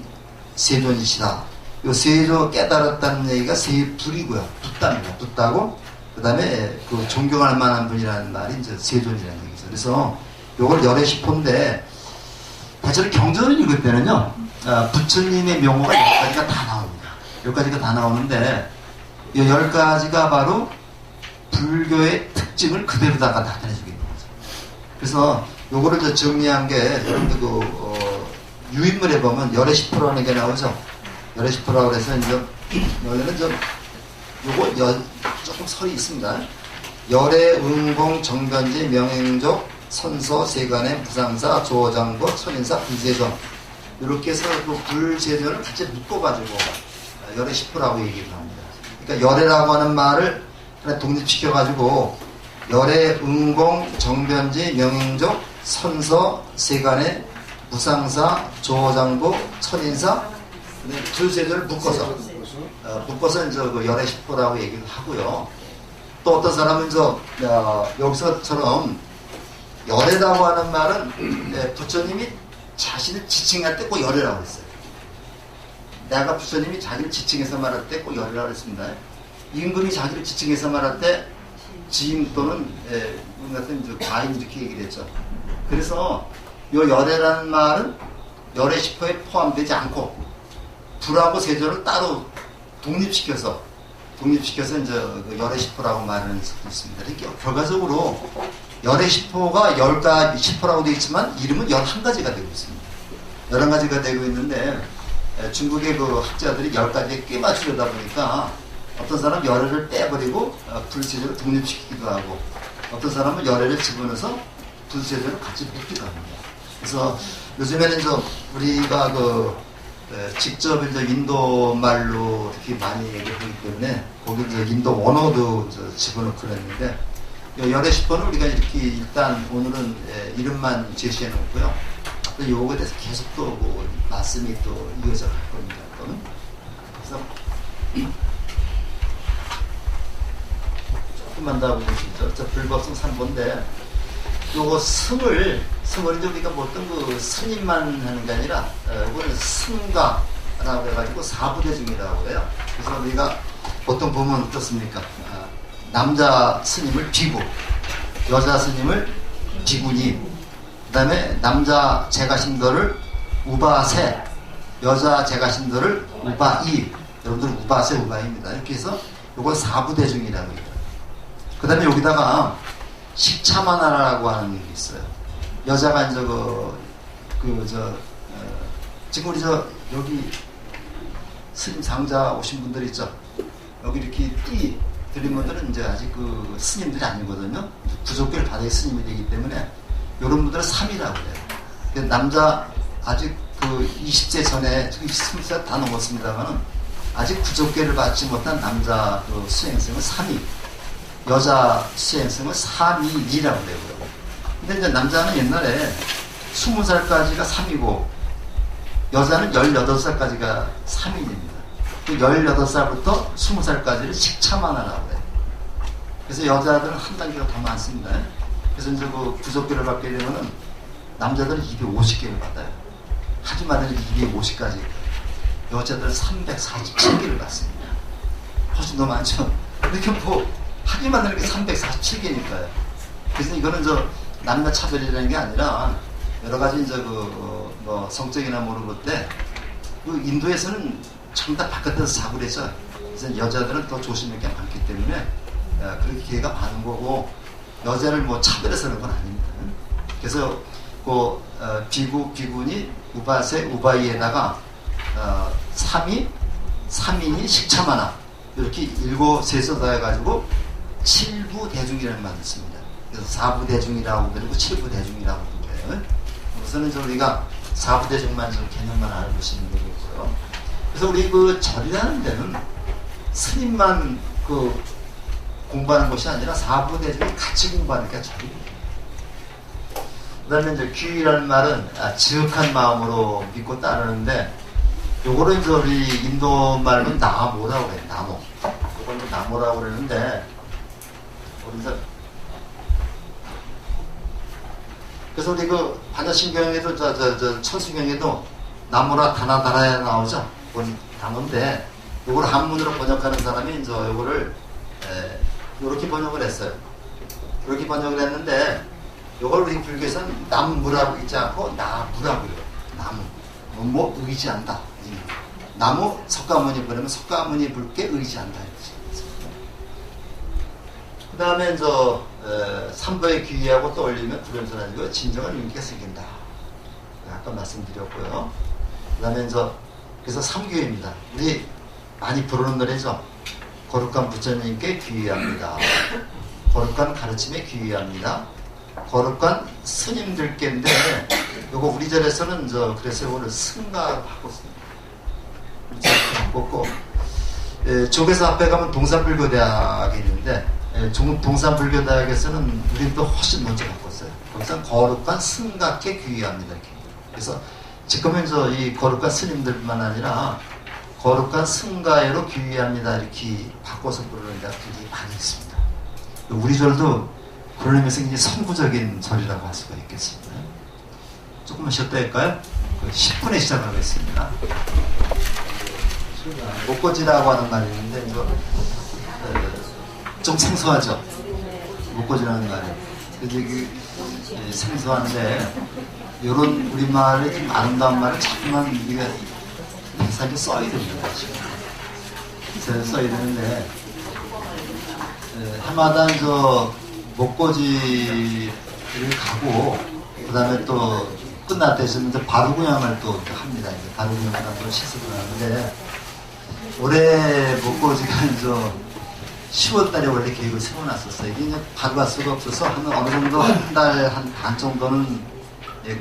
세존이시다. 요 세존 깨달았다는 얘기가 세불이고요. 붓답니다. 붓다고. 그 다음에 그 존경할 만한 분이라는 말이 이제 세존이라는 얘기죠. 그래서 요걸 열애 10호인데, 저는 경전을 읽을 때는요, 부처님의 명호가 10가지가 다 나옵니다. 10가지가 다 나오는데, 이 10가지가 바로 불교의 특징을 그대로다가 나타내주고 있는 거죠. 그래서 요거를 저 정리한 게, 여러분들 유인물에 보면 열애 10호라는 게 나오죠. 열애 10호라고 해서 이제, 원래는 좀, 요거 조금 설이 있습니다. 열애, 은공, 정변지, 명행족, 선서, 세간의 무상사, 조장고, 천인사, 불세존. 이렇게 해서 그 불세존을 같이 묶어가지고 열애 10호라고 얘기를 합니다. 그러니까 열애라고 하는 말을 하나 독립시켜가지고 열애, 은공, 정변지, 명행족, 선서, 세간의 무상사, 조장고, 천인사, 불세존을 묶어서 이제 그 열애 10호라고 얘기를 하고요. 또 어떤 사람은 여기서처럼 열애라고 하는 말은 부처님이 자신을 지칭할 때 꼭 열애라고 했어요. 내가 부처님이 자기를 지칭해서 말할 때 꼭 열애라고 했습니다. 임금이 자기를 지칭해서 말할 때 지임 또는 같은 과인 이렇게 얘기를 했죠. 그래서 이 열애라는 말은 열애 10호에 포함되지 않고 불하고 세조를 따로 독립시켜서 이제 열애 10호라고 말하는 수도 있습니다. 이렇게 결과적으로 열애 10호가 10호라고 되어 있지만 이름은 11가지가 되고 있습니다. 11가지가 되고 있는데 중국의 그 학자들이 10가지에 꽤 맞추려다 보니까 어떤 사람 열애를 빼버리고 불세조를 독립시키기도 하고 어떤 사람은 열애를 집어넣어서 두 세대를 같이 먹기도 합니다. 그래서 요즘에는 우리가 직접 이제 인도 말로 이렇게 많이 얘기하기 때문에 거기 이제 인도 원어도 이제 집어넣고 그랬는데 열애 10번은 우리가 이렇게 일단 오늘은 이름만 제시해 놓고요. 또 요거에 대해서 계속 또 말씀이 또 이어져 갈 겁니다. 또는 그래서 조금만 더 보시죠. 저 불법성 3번인데 요거 승을 이제 우리가 뭐 어떤 스님만 하는 게 아니라 이거는 승가라고 해가지고 사부대중이라고 해요. 그래서 우리가 보통 보면 어떻습니까? 남자 스님을 비구, 여자 스님을 비구니, 그 다음에 남자 제가신도를 우바세, 여자 제가신도를 우바이, 여러분들 우바세 우바이입니다. 이렇게 해서 이걸 사부대중이라고 해요. 그 다음에 여기다가 식차만화라고 하는 게 있어요. 여자가 이제 지금 우리 여기 스님 상자 오신 분들 있죠? 여기 이렇게 띠 드린 분들은 이제 아직 스님들이 아니거든요. 부족교를 받을 스님이 되기 때문에 이런 분들은 3이라고 해요. 남자 아직 20세 전에, 20세 다 넘었습니다만은 아직 부족교를 받지 못한 남자 수행승은 3이, 여자 수행승은 322라고 되고요. 근데 이제 남자는 옛날에 20살까지가 3이고 여자는 18살까지가 3인입니다. 18살부터 20살까지를 식차만화라고 해요. 그래서 여자들은 한 단계가 더 많습니다. 그래서 이제 부족교를 받게 되면은 남자들은 250개를 받아요. 하지만 250까지, 여자들은 347개를 받습니다. 훨씬 더 많죠. 이렇게 하기만 하는 게 347개니까요. 그래서 이거는 남녀 차별이라는 게 아니라 여러 가지 이제 성적이나 모르는 것 때 인도에서는 전부 다 바깥에서 자고 그래서 그래서 여자들은 더 조심할 게 많기 때문에 그렇게 기회가 많은 거고 여자를 차별해서 그런 건 아닙니다. 그래서 비구, 비군이 우바세, 우바이에다가 3인이 식차만화 이렇게 7셋에서 해가지고 7부 대중이라는 말을 씁니다. 그래서 4부 대중이라고 그러고 7부 대중이라고 그래요. 우선은 우리가 4부 대중만 개념만 알아보시면 되겠고요. 그래서 우리 절이라는 데는 스님만 공부하는 것이 아니라 4부 대중이 같이 공부하니까 절입니다. 그 다음에 이제 귀라는 말은 지극한 마음으로 믿고 따르는데 요거를 이제 우리 인도 말로는 나모라고 그래요. 나모. 요걸 나모라고 그러는데 우리 이제 그래서 우리 반야신경에도 천수경에도 나무라 다나다라야 나오죠. 그건 나무인데 요걸 한문으로 번역하는 사람이 이제 요거를 요렇게 번역을 했어요. 이렇게 번역을 했는데 요걸 우리 불교에서는 남무라고 있지 않고 나무라고 해요. 나무. 의지한다. 나무 석가모니 보내면 석가모니 불께 의지한다. 그 다음에 이제 삼보의 귀하고 떠올리면 불연선하고 진정한 윤기가 생긴다. 아까 말씀드렸고요. 그 다음에 이제 그래서 삼교입니다. 우리 많이 부르는 노래죠. 거룩한 부처님께 귀의합니다. 거룩한 가르침에 귀의합니다. 거룩한 스님들께인데 요거 우리 절에서는 그래서 이거를 승가로 바꿨습니다. 우리 절에 바꿨고 조계사 앞에 가면 동산불교대학이 있는데 동산불교대학에서는 우리도 훨씬 먼저 바꿨어요. 거기서 거룩한 승가께 귀의합니다. 이렇게. 그래서 지금은 이 거룩한 스님들뿐만 아니라 거룩한 승가에로 귀의합니다. 이렇게 바꿔서 부르는 데가 굉장히 많이 있습니다. 우리 절도 그런 의미에서 굉장히 선구적인 절이라고 할 수가 있겠습니다. 조금만 쉬었다 할까요? 10분에 시작하겠습니다. 목고지라고 하는 말이 있는데 이거 좀 생소하죠? 목고지라는 말이. 근데 생소한데 이런 우리말의 좀 아름다운 말을 자꾸만 우리가 사실 써야 됩니다. 써야 되는데 해마다 목고지를 가고 그 다음에 또 끝날 때 있으면 바루구양을 또 합니다. 바루구양을 또 시습을 하는데 올해 목고지가 10월 달에 원래 계획을 세워놨었어요. 이게 이제 바로 갈 수가 없어서 어느 정도 한 달 한 반 정도는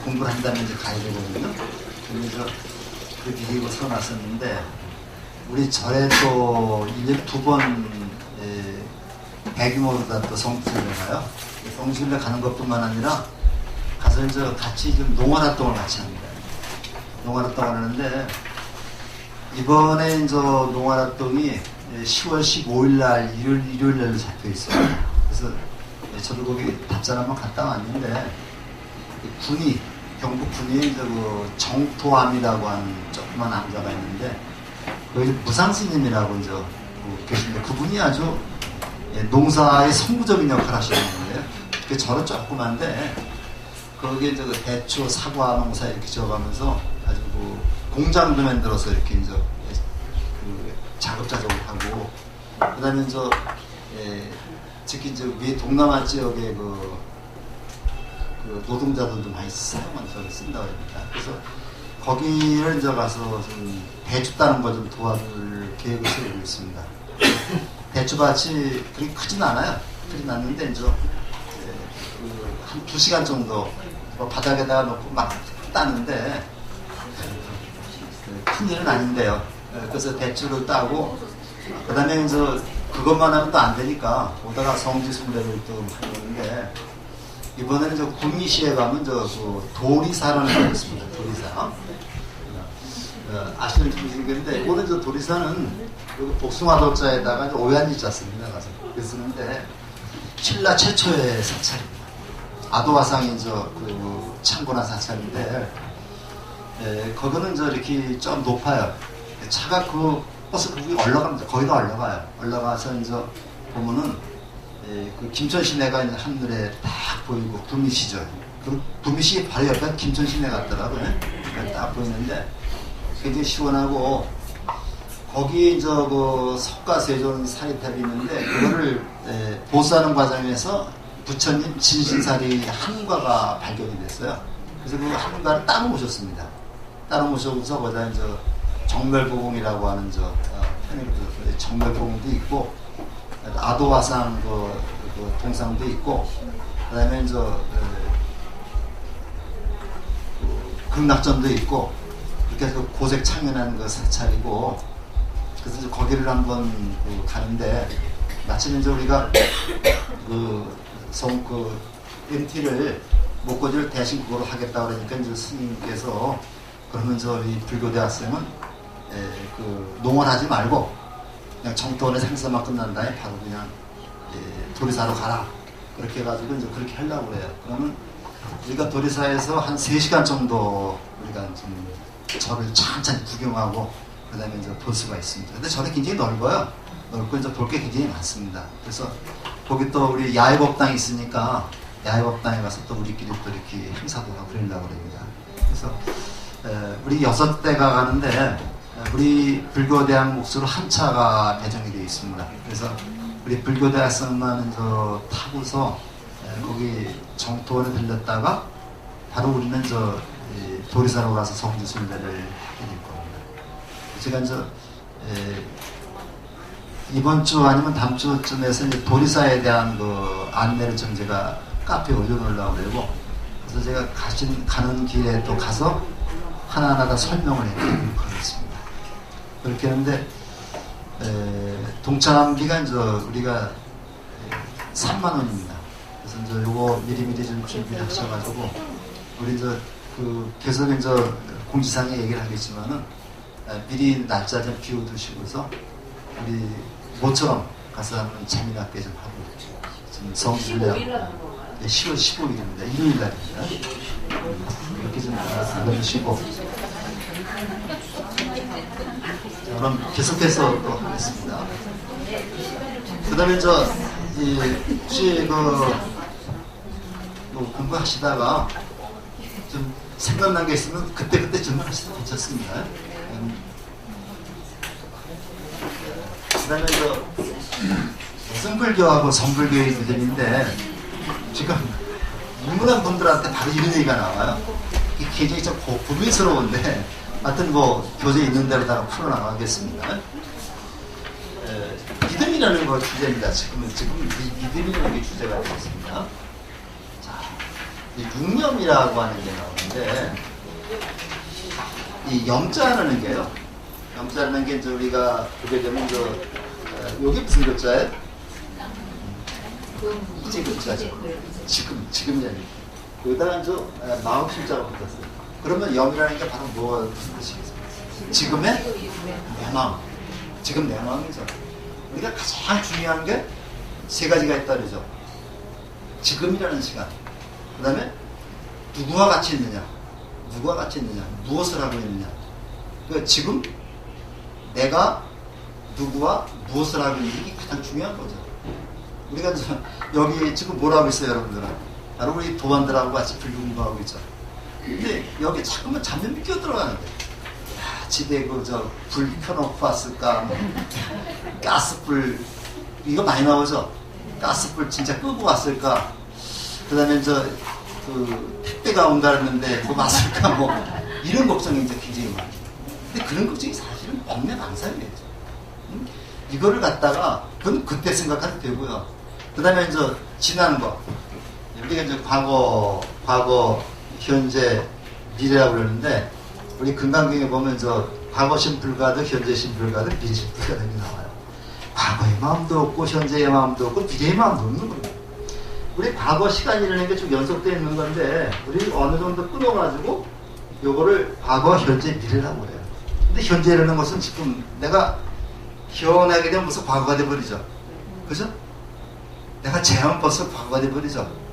공부를 한다면 이제 가야 되거든요. 그래서 그 계획을 세워놨었는데 우리 절에 또 1년에 2번 대규모로 또 성지순례 가요. 성지순례 가는 것뿐만 아니라 가서 이제 같이 좀 농활활동을 같이 합니다. 농활활동을 하는데 이번에 이제 농활활동이 10월 15일 날 일요일 날로 잡혀 있어요. 그래서 저도 거기 답산 한번 갔다 왔는데 군이 경북 군이 이제 그 정토암이라고 하는 조그만 암자가 있는데 거기 무상스님이라고 이제 계신데 그분이 아주 농사의 선구적인 역할을 하시는 거예요. 그 저는 조그만데 거기에 이제 그 대추, 사과 농사 이렇게 지어가면서 아주 그 공장도 만들어서 이렇게 이제 그 작업자적으로 하고 그다음에 이제 특히 이제 위에 동남아 지역의 그 노동자들도 많이 사용하는 쓴다고 합니다. 그래서 거기를 이제 가서 좀 대추 따는 거 좀 도와줄 계획을 세우고 있습니다. 대추밭이 그렇게 크진 않아요. 크진 않는데 이제 한 2시간 정도 바닥에다가 놓고 막 따는데 큰 일은 아닌데요. 그래서 대추를 따고 그다음에 이제 그것만 하면 또 안 되니까 오다가 성지순례를 또 하는데 이번에는 이제 구미시에 가면 그 도리사라는 게 있습니다. 도리사. 아시는 분들인데 오늘 저 도리사는 복숭아도자에다가 오얀지 짰습니다. 가서 쓰는데 신라 최초의 사찰입니다. 아도화상이 그 창고나 사찰인데 거기는 이렇게 좀 높아요. 차가 그 버스 거기 올라갑니다. 거의 다 올라가요. 올라가서 이제 보면은 그 김천 시내가 이제 한눈에 딱 보이고 구미시죠. 그 구미시 바로 옆에 김천 시내 같더라고요. 딱 보이는데 굉장히 시원하고 거기 이제 그 석가세존 사리탑이 있는데 그거를 보수하는 과정에서 부처님 진신사리 한과가 발견이 됐어요. 그래서 그 한과를 따로 모셨습니다. 따로 모셔서 거기다 이제 정멸보공이라고 하는 정멸보공도 있고 아도화상 그 동상도 있고 그다음에 이제 극락전도 있고 이렇게 해서 고색 창연한 그 사찰이고 그래서 이제 거기를 한번 가는데 마침 이제 우리가 그 MT를 목고지를 대신 그거로 하겠다 그러니까 이제 스님께서 그러면서 우리 불교대 학생은 그 농원하지 말고 그냥 정토원에 생사만 끝난 다음에 바로 그냥 도리사로 가라 그렇게 해가지고 이제 그렇게 하려고 그래요. 그러면 우리가 도리사에서 한 3시간 정도 우리가 좀 절을 천천히 구경하고 그 다음에 이제 볼 수가 있습니다. 근데 절이 굉장히 넓어요. 넓고 이제 볼 게 굉장히 많습니다. 그래서 거기 또 우리 야외법당이 있으니까 야외법당에 가서 또 우리끼리 또 이렇게 행사도 하고 그러려고 그럽니다. 그래서 우리 6대가 가는데 우리 불교대학 몫으로 한 차가 배정이 되어 있습니다. 그래서 우리 불교대 학생만 타고서 거기 정토원에 들렸다가 바로 우리는 도리사로 가서 성지순례를 해드릴 겁니다. 제가 이번 주 아니면 다음 주쯤에서 이제 도리사에 대한 그 안내를 좀 제가 카페에 올려놓으려고 그러고 그래서 제가 가는 길에 또 가서 하나하나 다 설명을 해드리도록 하겠습니다. 그렇게 하는데 동참비가 이제 우리가 3만 원입니다. 그래서 이제 요거 미리미리 좀 준비하셔가지고 우리 이제 그 계속 이제 공지사항에 얘기를 하겠지만은 미리 날짜 좀 비워두시고서 우리 모처럼 가서 한번 재미나게 좀 하고 좀 성지순례 10월 15일입니다. 일요일 날입니다. 이렇게 좀 알아주시고 그럼 계속해서 또 하겠습니다. 그 다음에 혹시 공부하시다가 좀 생각난 게 있으면 그때 질문하셔도 괜찮습니다. 그 다음에 승불교하고 선불교의 분들인데 지금 인문한 분들한테 바로 이런 얘기가 나와요. 이게 굉장히 좀 고민스러운데 하여튼 교재 있는 대로다가 풀어나가겠습니다. 믿음이 믿음이라는 거 주제입니다. 지금 믿음이라는 게 주제가 되겠습니다. 자, 이 육념이라고 하는 게 나오는데, 이 염자라는 게요. 염자라는 게 이제 우리가 보게 되면 요게 무슨 글자예요? 이제 글자죠. 지금이 아니고. 여기다가 이제 마음 심자가 붙었어요. 그러면 염이라는 게 바로 무슨 뜻이겠습니까? 지금의 내 마음. 지금 내 마음이죠. 우리가 가장 중요한 게 세 가지가 있다 그러죠. 지금이라는 시간. 그 다음에 누구와 같이 있느냐. 누구와 같이 있느냐. 무엇을 하고 있느냐. 그러니까 지금 내가 누구와 무엇을 하고 있는 게 가장 중요한 거죠. 우리가 여기 지금 뭘 하고 있어요, 여러분들은? 바로 우리 도반들하고 같이 불교 공부하고 있죠. 근데 여기 자꾸만 잡념이 끼어 들어가는데, 야, 집에 불 켜놓고 왔을까? 뭐, 가스불, 이거 많이 나오죠? 가스불 진짜 끄고 왔을까? 그 다음에 택배가 온다 그랬는데, 그거 왔을까? 뭐, 이런 걱정이 이제 굉장히 많아요. 근데 그런 걱정이 사실은 망상이겠죠. 이거를 갖다가, 그건 그때 생각해도 되고요. 그 다음에 지나는 거. 우리가 과거, 현재, 미래라고 그러는데, 우리 금강경에 보면 과거 심불가득, 현재 심불가득, 미래 심불가득이 나와요. 과거의 마음도 없고, 현재의 마음도 없고, 미래의 마음도 없는 겁니다. 우리 과거 시간이라는 게 좀 연속되어 있는 건데, 우리 어느 정도 끊어가지고, 요거를 과거, 현재, 미래라고 해요. 근데 현재라는 것은 지금 내가 태어나게 되면 벌써 과거가 돼버리죠. 그죠? 내가 재하면 벌써 과거가 돼버리죠.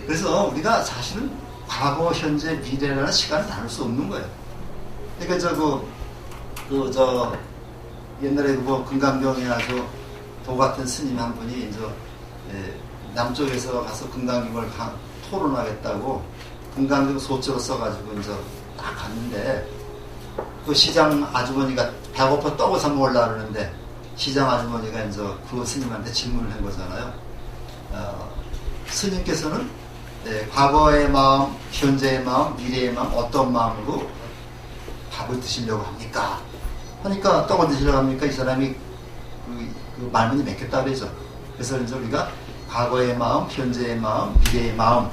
그래서 우리가 사실은 과거, 현재, 미래라는 시간을 나눌 수 없는 거예요. 그러니까 옛날에 금강경에 아주 도 같은 스님 한 분이 남쪽에서 가서 금강경을 토론하겠다고 금강경 소조로 써가지고 딱 갔는데, 그 시장 아주머니가 배고파 떡을 사 먹으려고 그러는데, 시장 아주머니가 그 스님한테 질문을 한 거잖아요. 스님께서는 과거의 마음, 현재의 마음, 미래의 마음, 어떤 마음으로 밥을 드시려고 합니까? 하니까 떡을 드시려고 합니까? 이 사람이 그 말문이 맺혔다 그러죠. 그래서 우리가 과거의 마음, 현재의 마음, 미래의 마음,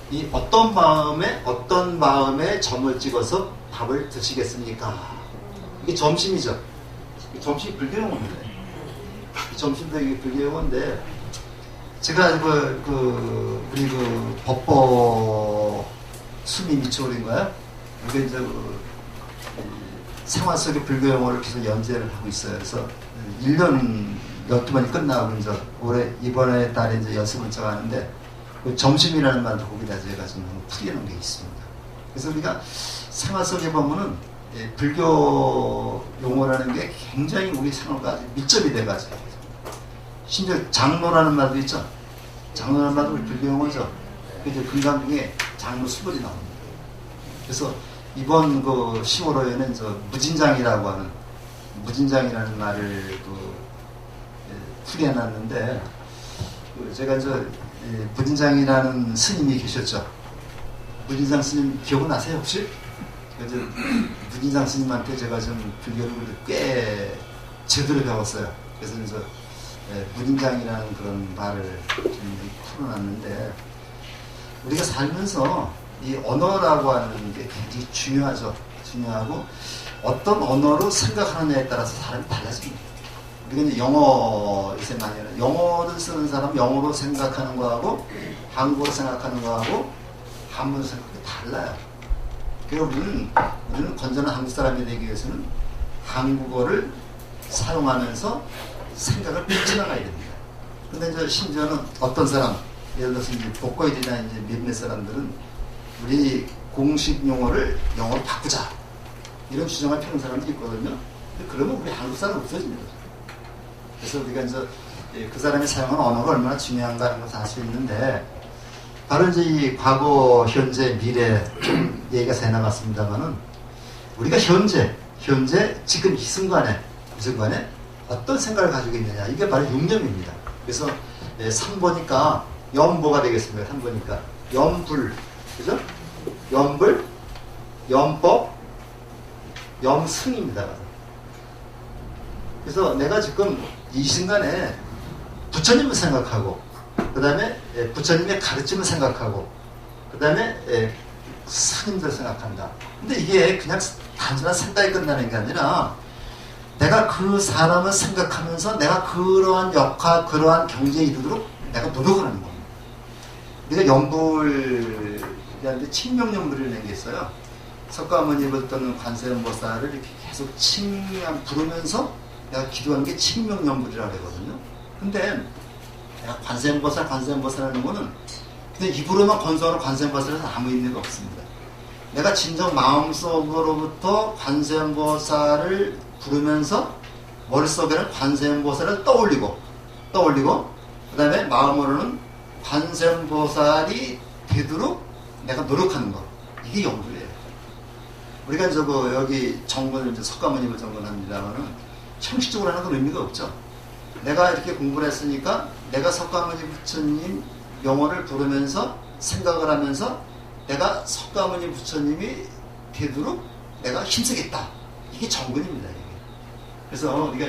이 어떤 마음에 점을 찍어서 밥을 드시겠습니까? 이게 점심이죠. 점심이 불교용어인데, 점심도 이게 불교용어인데, 제가 우리 법보 수미 미초인가요? 이게 생활 속의 불교용어를 계속 연재를 하고 있어요. 그래서 1년 12번이 끝나고 이번에 달에 연습을 하는데, 그 점심이라는 말도 거기다 제가 좀 풀이해놓은 게 있습니다. 그래서 우리가 생활 속에 보면은 불교 용어라는 게 굉장히 우리 생활과 밀접이 돼가지고, 심지어 장로라는 말도 있죠. 장로라는 말도 우리 불교 용어죠. 그래서 금강경에 장로 수벌이 나옵니다. 그래서 이번 10월호에는 무진장이라는 말을 풀이해놨는데, 제가 무진장이라는 스님이 계셨죠. 무진장 스님 기억은 나세요 혹시? 그래서 무진장 스님한테 제가 좀 불교를 꽤 제대로 배웠어요. 그래서 무진장이라는 그런 말을 좀 풀어놨는데, 우리가 살면서 이 언어라고 하는 게 굉장히 중요하고, 어떤 언어로 생각하느냐에 따라서 사람이 달라집니다. 우리가 이제 영어에서 많이 하는, 영어를 쓰는 사람은 영어로 생각하는 거하고 한국어로 생각하는 거하고 한문으로 생각하는 게 달라요. 그래서 우리는 건전한 한국 사람이 되기 위해서는 한국어를 사용하면서 생각을 펼쳐나가야 됩니다. 근데 심지어는 어떤 사람, 예를 들어서 복고이들이나 몇몇 사람들은 우리 공식 용어를 영어로 바꾸자, 이런 주장을 펴는 사람도 있거든요. 그러면 우리 한국 사람 없어집니다. 그래서 우리가 그 사람이 사용하는 언어가 얼마나 중요한가 하는 것을 알 수 있는데, 바로 이 과거, 현재, 미래 좀 얘기가 새 나갔습니다만은, 우리가 현재 지금 이 순간에 어떤 생각을 가지고 있느냐, 이게 바로 육념입니다. 그래서 3보니까 염보가 되겠습니다. 3보니까 염불, 그죠? 염불, 염법, 염승입니다. 그래서 내가 지금 이 순간에 부처님을 생각하고, 그 다음에 부처님의 가르침을 생각하고, 그 다음에 스님들 생각한다. 근데 이게 그냥 단순한 생각이 끝나는 게 아니라 내가 그 사람을 생각하면서 내가 그러한 역할, 그러한 경지에 이르도록 내가 노력을 하는 겁니다. 우리가 연불이라는데 칭명연불이라는 게 있어요. 석가모니를 또는 관세음보살을 이렇게 계속 부르면서 내가 기도하는 게 칭명연불이라고 하거든요. 근데 내가 관세음보살 하는 거는 그냥 입으로만 건성하는 관세음보살은 아무 의미가 없습니다. 내가 진정 마음속으로부터 관세음보살을 부르면서 머릿속에는 관세음보살을 떠올리고 그 다음에 마음으로는 관세음보살이 되도록 내가 노력하는 것. 이게 연구예요. 우리가 여기 정문을 석가모니를 정문합니다만은 형식적으로 하는 건 의미가 없죠. 내가 이렇게 공부를 했으니까 내가 석가모니 부처님 명호를 부르면서 생각을 하면서 내가 석가모니 부처님이 되도록 내가 힘쓰겠다. 이게 정근입니다. 이게. 그래서 우리가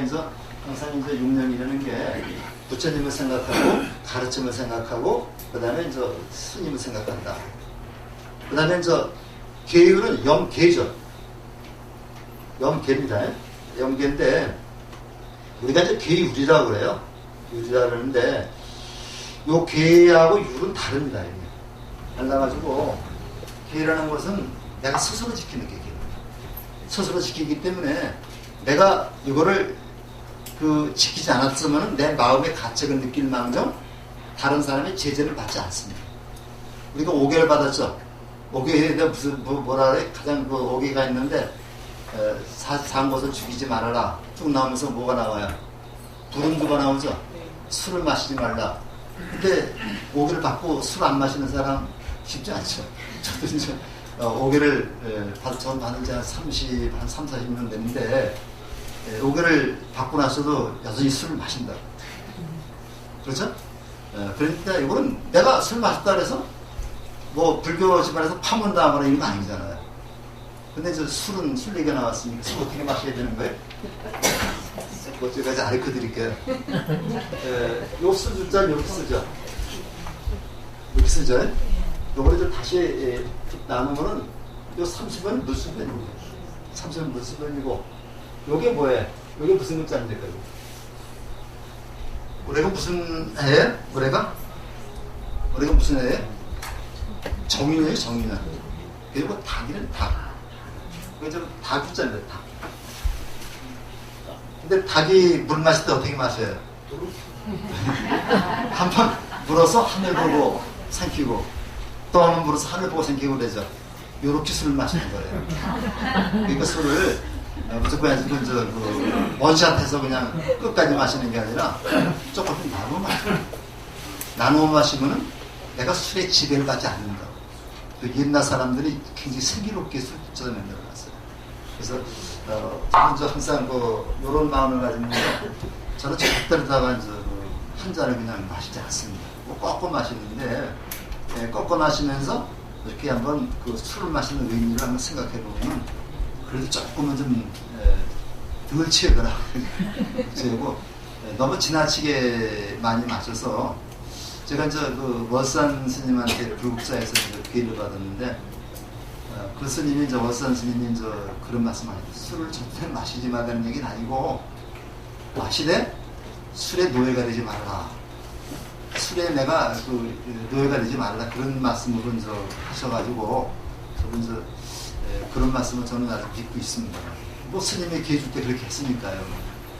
항상 육령이라는 게 부처님을 생각하고 가르침을 생각하고 그 다음에 스님을 생각한다. 그 다음에 계율은 염계죠. 염계입니다. 염계인데 우리가 계율이라고 그래요. 율이라고 그러는데 요 계하고 율은 다릅니다. 이게. 달라가지고 계라는 것은 내가 스스로 지키는 게 스스로 지키기 때문에 내가 이거를 지키지 않았으면 내 마음의 가책을 느낄 망정 다른 사람의 제재를 받지 않습니다. 우리가 5개를 받았죠. 5개에 무슨 뭐라 그래? 가장 5개가 있는데 산 것을 죽이지 말아라. 쭉 나오면서 뭐가 나와요? 불음주가 나오죠. 술을 마시지 말라. 근데 5개를 받고 술 안 마시는 사람 쉽지 않죠. 저도 이제 5개를 받은 지 한 30-40년 됐는데 5개를 받고 나서도 여전히 술을 마신다. 그렇죠? 그러니까 이거는 내가 술 마셨다 그래서 뭐 불교 집안에서 파문당하거나 이런 거 아니잖아요. 근데 술은 술 얘기가 나왔으니까 술 어떻게 마셔야 되는 거예요? 제가 가르쳐 드릴게요. 요 술주자 이렇게 쓰죠. 이렇게 쓰죠. 요거를 다시 나누면은 요 30은 물수변이고 30은 물수변이고 요게 뭐예요? 요게 무슨 글자입니까? 올해가 무슨 해예요? 올해가 무슨 해예요? 정인이에요, 정인은. 그리고 닭이는 닭. 그게 닭 글자입니다, 닭. 근데 닭이 물 마실 때 어떻게 마셔요? 한 번 물어서 하늘 보고 삼키고 또 한 번 물어서 하늘 보고 삼키고 그러죠. 요렇게 술을 마시는 거예요. 그러니까 술을 무조건 원샷해서 그냥 끝까지 마시는 게 아니라 조금 나누어 마시면은 내가 술에 지배를 받지 않는다. 또 옛날 사람들이 굉장히 슬기롭게 술주자를 만들어놨어요. 그래서 저는 항상 이런 마음을 가지면서 저는 절대로다가 한 잔을 그냥 마시지 않습니다. 꺾어 마시는데 꺾어 마시면서 이렇게 한번 술을 마시는 의미를 한번 생각해 보면 그래도 조금은 좀 덜 취하거나 그리고 너무 지나치게 많이 마셔서 제가 월산 스님한테 불국사에서 기회를 받았는데 그 스님이 월산 스님이 그런 말씀을 하셨어요. 술을 절대 마시지 말라는 얘기는 아니고 마시되 술에 노예가 되지 말라. 술에 내가 노예가 되지 말라 그런 말씀으로 하셔가지고 저는 그런 말씀을 저는 아주 믿고 있습니다. 뭐 스님이 기회 줄 때 그렇게 했으니까요.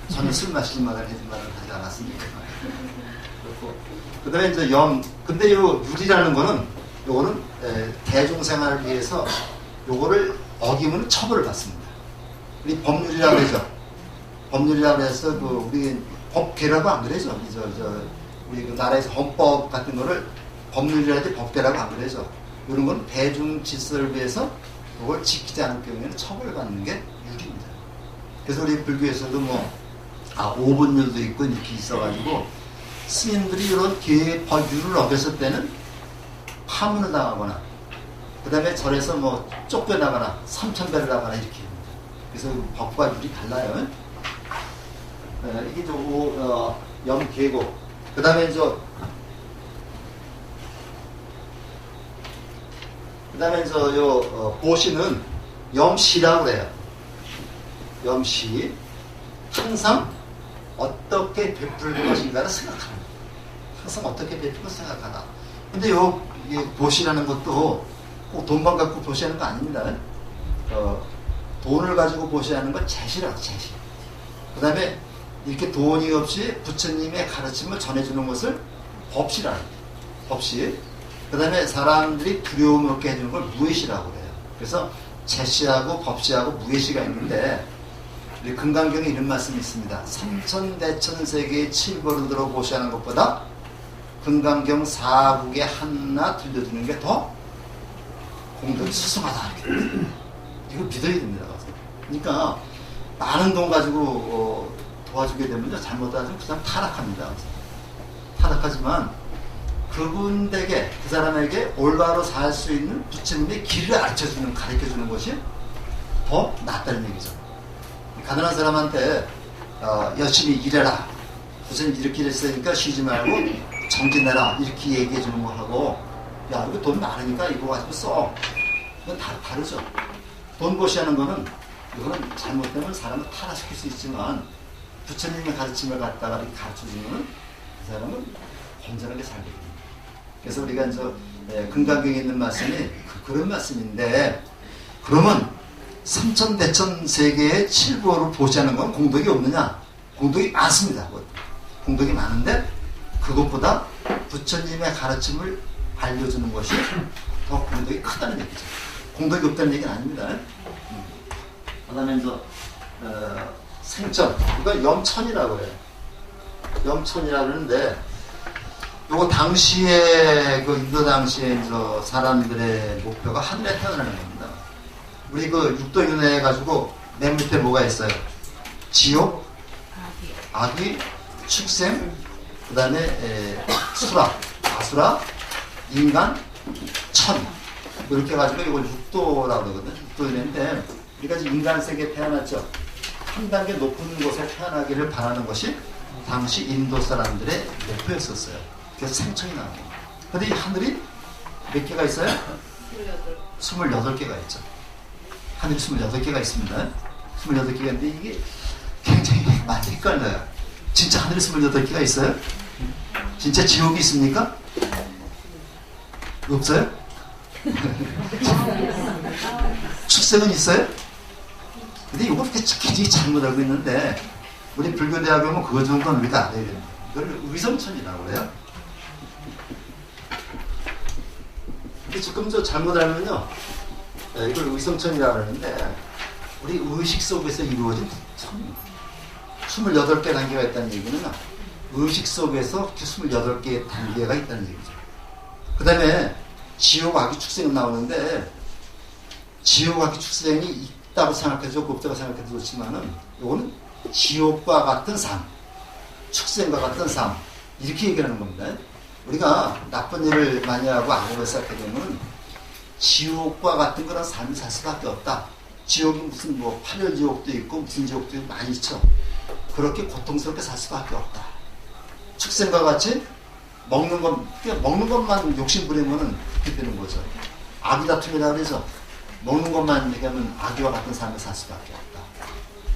저는 술 마시지 말라 하지 않았으니까. 그 다음에 근데 요 율이라는 거는 요거는 대중생활을 위해서 요거를 어기면 처벌을 받습니다. 우리 법률이라고 그러죠. 법률이라고 해서 우리 법계라고 안 그러죠. 우리 나라에서 헌법 같은 거를 법률이라든지 법계라고 안 그러죠. 이런 건 대중 질서를 위해서 그걸 지키지 않을 경우에는 처벌을 받는 게 율입니다. 그래서 우리 불교에서도 5분율도 있고 이렇게 있어가지고 스님들이 이런 율을 어겼을 때는 파문을 당하거나 그 다음에 절에서 쫓겨나거나 삼천배를 하거나 이렇게 합니다. 그래서 법과 율이 달라요. 이게 염계고. 그 다음에 보시는 염시라고 그래요. 염시. 항상 어떻게 베풀 것인가를 생각하는 거예요. 항상 어떻게 베풀 것을 생각하다. 근데 이게 보시라는 것도 꼭 돈만 갖고 보시하는 거 아닙니다. 돈을 가지고 보시하는 건 제시라고, 제시. 그 다음에 이렇게 돈이 없이 부처님의 가르침을 전해주는 것을 법시라는 거예요. 법시. 그 다음에 사람들이 두려움 없게 해주는 걸 무예시라고 그래요. 그래서 제시하고 법시하고 무예시가 있는데, 우리 금강경에 이런 말씀이 있습니다. 삼천대천세계의 칠보를 들어 보시하는 것보다 금강경 사국의 하나 들려주는 게 더 공덕이 수승하다. 이거 믿어야 됩니다. 그러니까 많은 돈 가지고 도와주게 되면요, 잘못하면 그 사람 타락합니다. 타락하지만 그분에게, 그 사람에게 올바로 살 수 있는 부처님의 길을 가르쳐주는 것이 더 낫다는 얘기죠. 가난한 사람한테 열심히 일해라, 부처님 이렇게 일했으니까 쉬지 말고 정진해라, 이렇게 얘기해 주는 거 하고, 야, 이거 돈 많으니까 이거 가지고 써. 이건 다르죠. 돈 보시하는 거는, 이거는 잘못되면 사람을 타락시킬 수 있지만, 부처님의 가르침을 갖다가 이렇게 가르쳐 주면 그 사람은 건전하게 살게 됩니다. 그래서 우리가 금강경에 있는 말씀이 그런 말씀인데, 그러면 삼천대천 세계의 칠보를 보시하는 건 공덕이 없느냐? 공덕이 많습니다. 공덕이 많은데 그것보다 부처님의 가르침을 알려주는 것이 더 공덕이 크다는 얘기죠. 공덕이 없다는 얘기는 아닙니다. 그 다음에 생천, 이건 염천이라고 해요. 염천이라고 하는데, 요거 당시에, 인도 당시에 사람들의 목표가 하늘에 태어나는 겁니다. 우리 육도윤회 해가지고 맨 밑에 뭐가 있어요? 지옥, 아기, 축생, 그 다음에 수라, 아수라, 인간, 천. 이렇게 해가지고 이걸 육도라고 그러거든요. 육도윤회인데, 우리가 지금 인간 세계에 태어났죠. 한 단계 높은 곳에 태어나기를 바라는 것이 당시 인도 사람들의 목표였었어요. 그래서 생천이 나온 겁니다. 근데 이 하늘이 몇 개가 있어요? 28개가 있죠. 하늘이 28개가 있습니다. 28개가 있는데 이게 굉장히 많이 헷갈려요. 진짜 하늘이 28개가 있어요? 진짜 지옥이 있습니까? 없어요? 축생은 있어요? 근데 이거 굉장히 잘못 알고 있는데, 우리 불교대학에 오면 그거 정도는 우리가 알아야 됩니다. 이걸 위성천이라고 그래요. 근데 지금 잘못 알면요, 이걸 의성천이라고 하는데, 우리 의식 속에서 이루어진 천입니다. 28개 단계가 있다는 얘기는 의식 속에서 28개의 단계가 있다는 얘기죠. 그 다음에 지옥, 악이, 축생은 나오는데, 지옥, 악이, 축생이 있다고 생각해도 좋고 없다고 생각해도 좋지만은, 이거는 지옥과 같은 삶, 축생과 같은 삶, 이렇게 얘기하는 겁니다. 우리가 나쁜 일을 많이 하고 악을 쌓게 되면 지옥과 같은 그런 삶을 살 수밖에 없다. 지옥이 무슨 파멸 지옥도 있고 무슨 지옥도 있고 많이 있죠. 그렇게 고통스럽게 살 수밖에 없다. 축생과 같이 먹는 것만 욕심 부리면은 그렇게 되는 거죠. 아기 다툼이라고 그러죠. 먹는 것만 얘기하면 아기와 같은 삶을 살 수밖에 없다.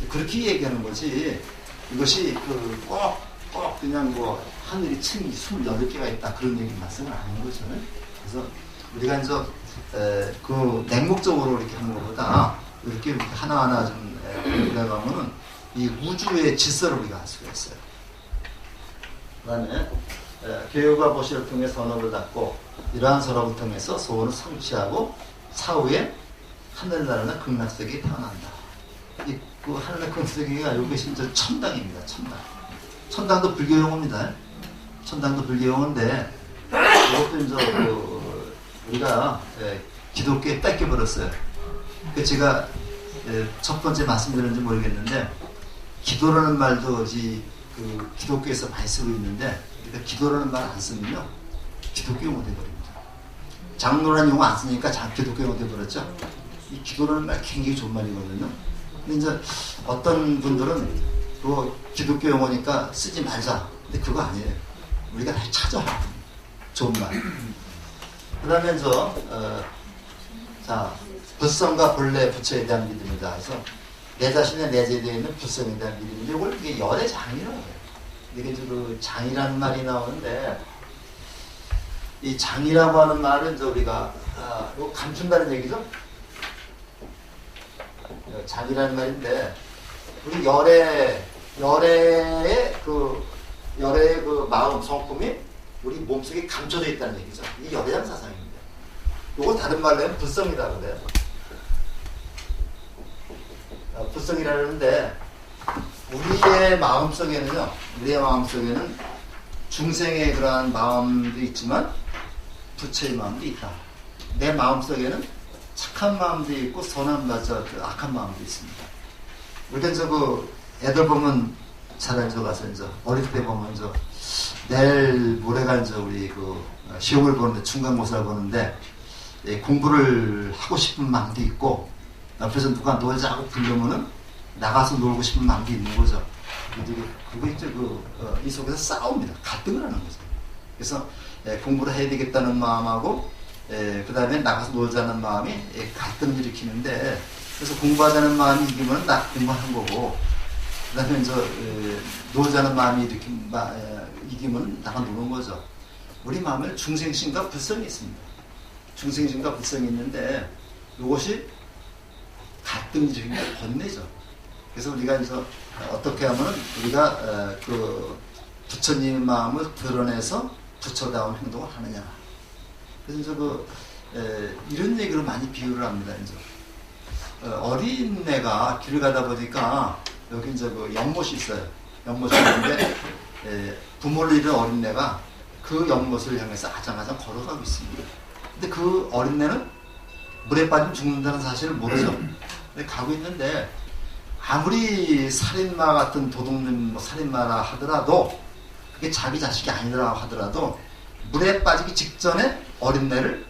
그렇게 얘기하는 거지. 이것이 꼭 그냥 하늘이 층이 28개가 있다, 그런 얘기 말씀은 아닌 거죠. 그래서 우리가 냉목적으로 이렇게 하는 것보다 이렇게 하나하나 좀 들어가면은 이 우주의 질서를 우리가 알 수가 있어요. 그 다음에 교육과 보시를 통해 선업을 닦고, 이러한 선업을 통해서 소원을 성취하고 사후에 하늘나라나 극락세계에 태어난다. 그 하늘나라 극락세계가 이것이 천당입니다. 천당도 불교 용어입니다. 천당도 불교 용어인데, 이것도 우리가 기독교에 뺏겨버렸어요. 제가 첫 번째 말씀드렸는지 모르겠는데, 기도라는 말도 기독교에서 많이 쓰고 있는데, 기도라는 말 안 쓰면요, 기독교 용어 돼버립니다. 장로라는 용어 안 쓰니까 기독교 용어 돼버렸죠. 이 기도라는 말 굉장히 좋은 말이거든요. 근데 어떤 분들은 그거 기독교 용어니까 쓰지 말자. 근데 그거 아니에요. 우리가 다 찾아야 돼. 좋은 말. 그 다음에 자, 불성과 본래 부처에 대한 믿음이다. 그래서 내 자신의 내재에 있는 불성에 대한 믿음인데 이걸 이게 열의 장이라고 해요. 이게 그 장이라는 말이 나오는데 이 장이라고 하는 말은 우리가 이거 감춘다는 얘기죠. 장이라는 말인데 우리 열의 그 마음 성품이 우리 몸속에 감춰져 있다는 얘기죠. 이게 열의 장 사상입니다. 이걸 다른 말로 하면 불성이라고 그래요. 불성이라는데 우리의 마음속에는 중생의 그러한 마음도 있지만 부처의 마음도 있다. 내 마음속에는 착한 마음도 있고 선한 악한 마음도 있습니다. 우리가 애들 보면 잘 알죠. 가서 어릴 때 보면 내일 모레가 우리 시험을 보는데 중간고사를 보는데 공부를 하고 싶은 마음도 있고 옆에서 누가 놀자고 부르면은 나가서 놀고 싶은 마음도 있는 거죠. 그거 이제 이 속에서 싸웁니다. 갈등을 하는 거죠. 그래서 공부를 해야 되겠다는 마음하고 그 다음에 나가서 놀자는 마음이 갈등을 일으키는데 그래서 공부하자는 마음이 이기면 나 공부하는 거고 그 다음에 놀자는 마음이 이기면 나가 노는 거죠. 우리 마음에 중생심과 불성이 있습니다. 중생심과 불성이 있는데 이것이 갈등적인 번뇌죠. 그래서 우리가 어떻게 하면 우리가 부처님의 마음을 드러내서 부처다운 행동을 하느냐. 그래서 이런 얘기로 많이 비유를 합니다. 어린애가 길을 가다 보니까 여기 연못이 있어요. 연못이 있는데 부모를 잃은 어린애가 그 연못을 향해서 아장아장 걸어가고 있습니다. 근데 그 어린애는 물에 빠지면 죽는다는 사실을 모르죠. 근데 가고 있는데 아무리 살인마 같은 도둑놈 살인마라 하더라도 그게 자기 자식이 아니라고 하더라도 물에 빠지기 직전에 어린애를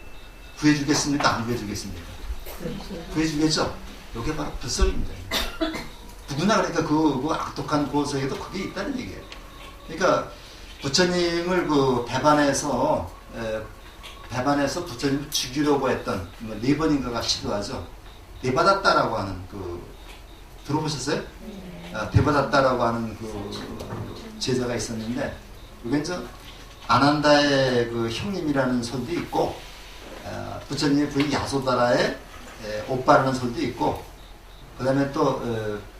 구해주겠습니까? 안 구해주겠습니까? 구해주겠죠? 이게 바로 불성입니다. 누구나 그러니까 그 악독한 고석에도 그게 있다는 얘기예요. 그러니까 부처님을 배반해서 부처님을 죽이려고 했던 4번인가가 시도하죠. 대받았다라고 하는 들어보셨어요? 대받았다라고 하는 제자가 있었는데 그게 아난다의 형님이라는 설도 있고 부처님의 부인 야소다라의 오빠라는 설도 있고 그 다음에 또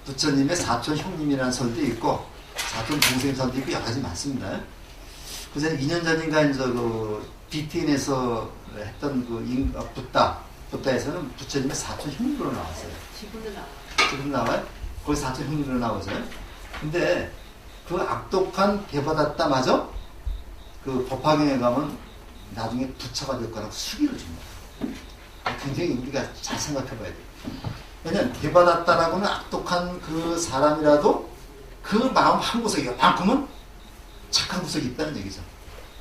부처님의 사촌 형님이라는 설도 있고 사촌 동생 설도 있고 여러 가지 많습니다. 그래서 2년 전인가 BTN에서 했던 붓다에서는 부처님의 사촌 형님으로 나왔어요. 지금 나와요? 거기 사촌 형님으로 나오죠. 근데 그 악독한 대받았다 마저 법화경에 가면 나중에 부처가 될 거라고 수기를 줍니다. 굉장히 우리가 잘 생각해 봐야 돼요. 왜냐면 대받았다라고는 악독한 그 사람이라도 그 마음 한 구석에 만큼은 착한 구석이 있다는 얘기죠.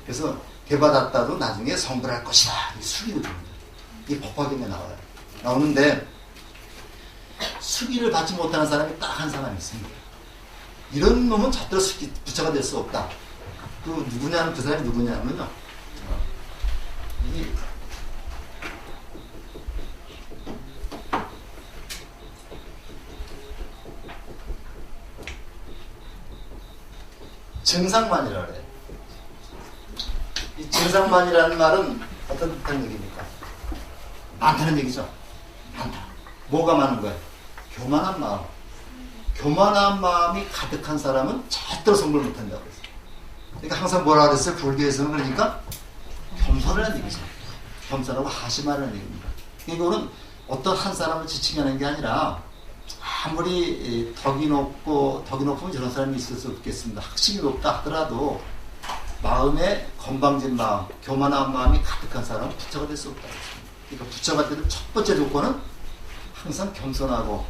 그래서 대받았다도 나중에 성불할 것이다. 수기를 줍니다. 이게 법화경에 나와요. 나오는데 수기를 받지 못하는 사람이 딱 한 사람이 있습니다. 이런 놈은 절대로 부처가 될 수 없다. 그 사람이 누구냐면요. 증상만이라 그래요. 이 증상만이라는 말은 어떤 뜻하는 얘기입니까? 많다는 얘기죠. 많다. 뭐가 많은 거예요? 교만한 마음. 교만한 마음이 가득한 사람은 절대로 성불 못한다고 그랬어요. 그러니까 항상 뭐라 그랬어요? 불교에서는 그러니까 겸손하는 얘기죠. 겸손하고 하심하는 얘기입니다. 이거는 어떤 한 사람을 지칭하는 게 아니라 아무리 덕이 높으면 저런 사람이 있을 수 없겠습니다. 학식이 높다 하더라도 마음에 건방진 마음, 교만한 마음이 가득한 사람은 부처가 될 수 없다고 했습니다. 그러니까 부처가 되는 첫 번째 조건은 항상 겸손하고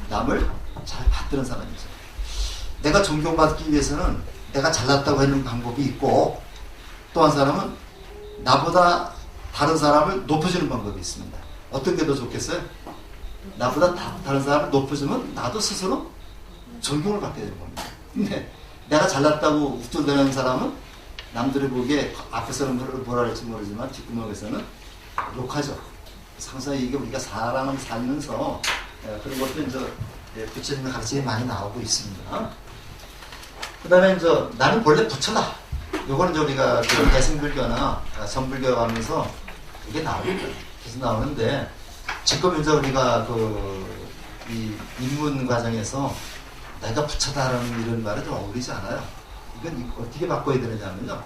남을 잘 받드는 사람이죠. 내가 존경받기 위해서는 내가 잘났다고 하는 방법이 있고 또 한 사람은 나보다 다른 사람을 높여주는 방법이 있습니다. 어떤 게 더 좋겠어요? 나보다 다른 사람을 높여주면 나도 스스로 존경을 받게 되는 겁니다. 근데 내가 잘났다고 우쭐대는 사람은 남들이 보기에 앞에서는 뭐라 할지 모르지만 뒷구멍에서는 욕하죠. 상당히 이게 우리가 사람을 살면서 그런 것도 이제 부처님의 가르침이 많이 나오고 있습니다. 그 다음에 이제 나는 본래 부처다. 요거는 이제 우리가 그 대승불교나 선불교 가면서 그게 나옵니다. 계속 나오는데 지금 이제 우리가 이 입문 과정에서 내가 부처다라는 이런 말이 좀 어울리지 않아요. 이건 어떻게 바꿔야 되느냐면요.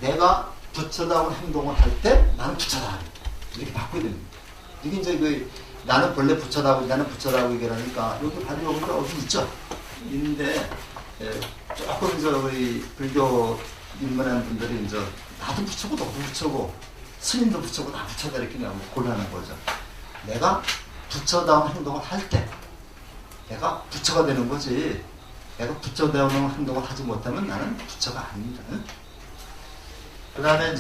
내가 부처다운 행동을 할 때 나는 부처다. 이렇게 바꿔야 됩니다. 이게 이제 나는 본래 부처다고 나는 부처라고 얘기하니까 여기 바로 여기가 어디 있죠? 있는데 조금 이제 우리 불교 입문하는 분들이 이제 나도 부처고 너도 부처고 스님도 부처고 나 부처다 이렇게 너무 곤란한 거죠. 내가 부처다운 행동을 할 때 내가 부처가 되는 거지. 내가 부처다운 행동을 하지 못하면 나는 부처가 아닙니다. 그 다음에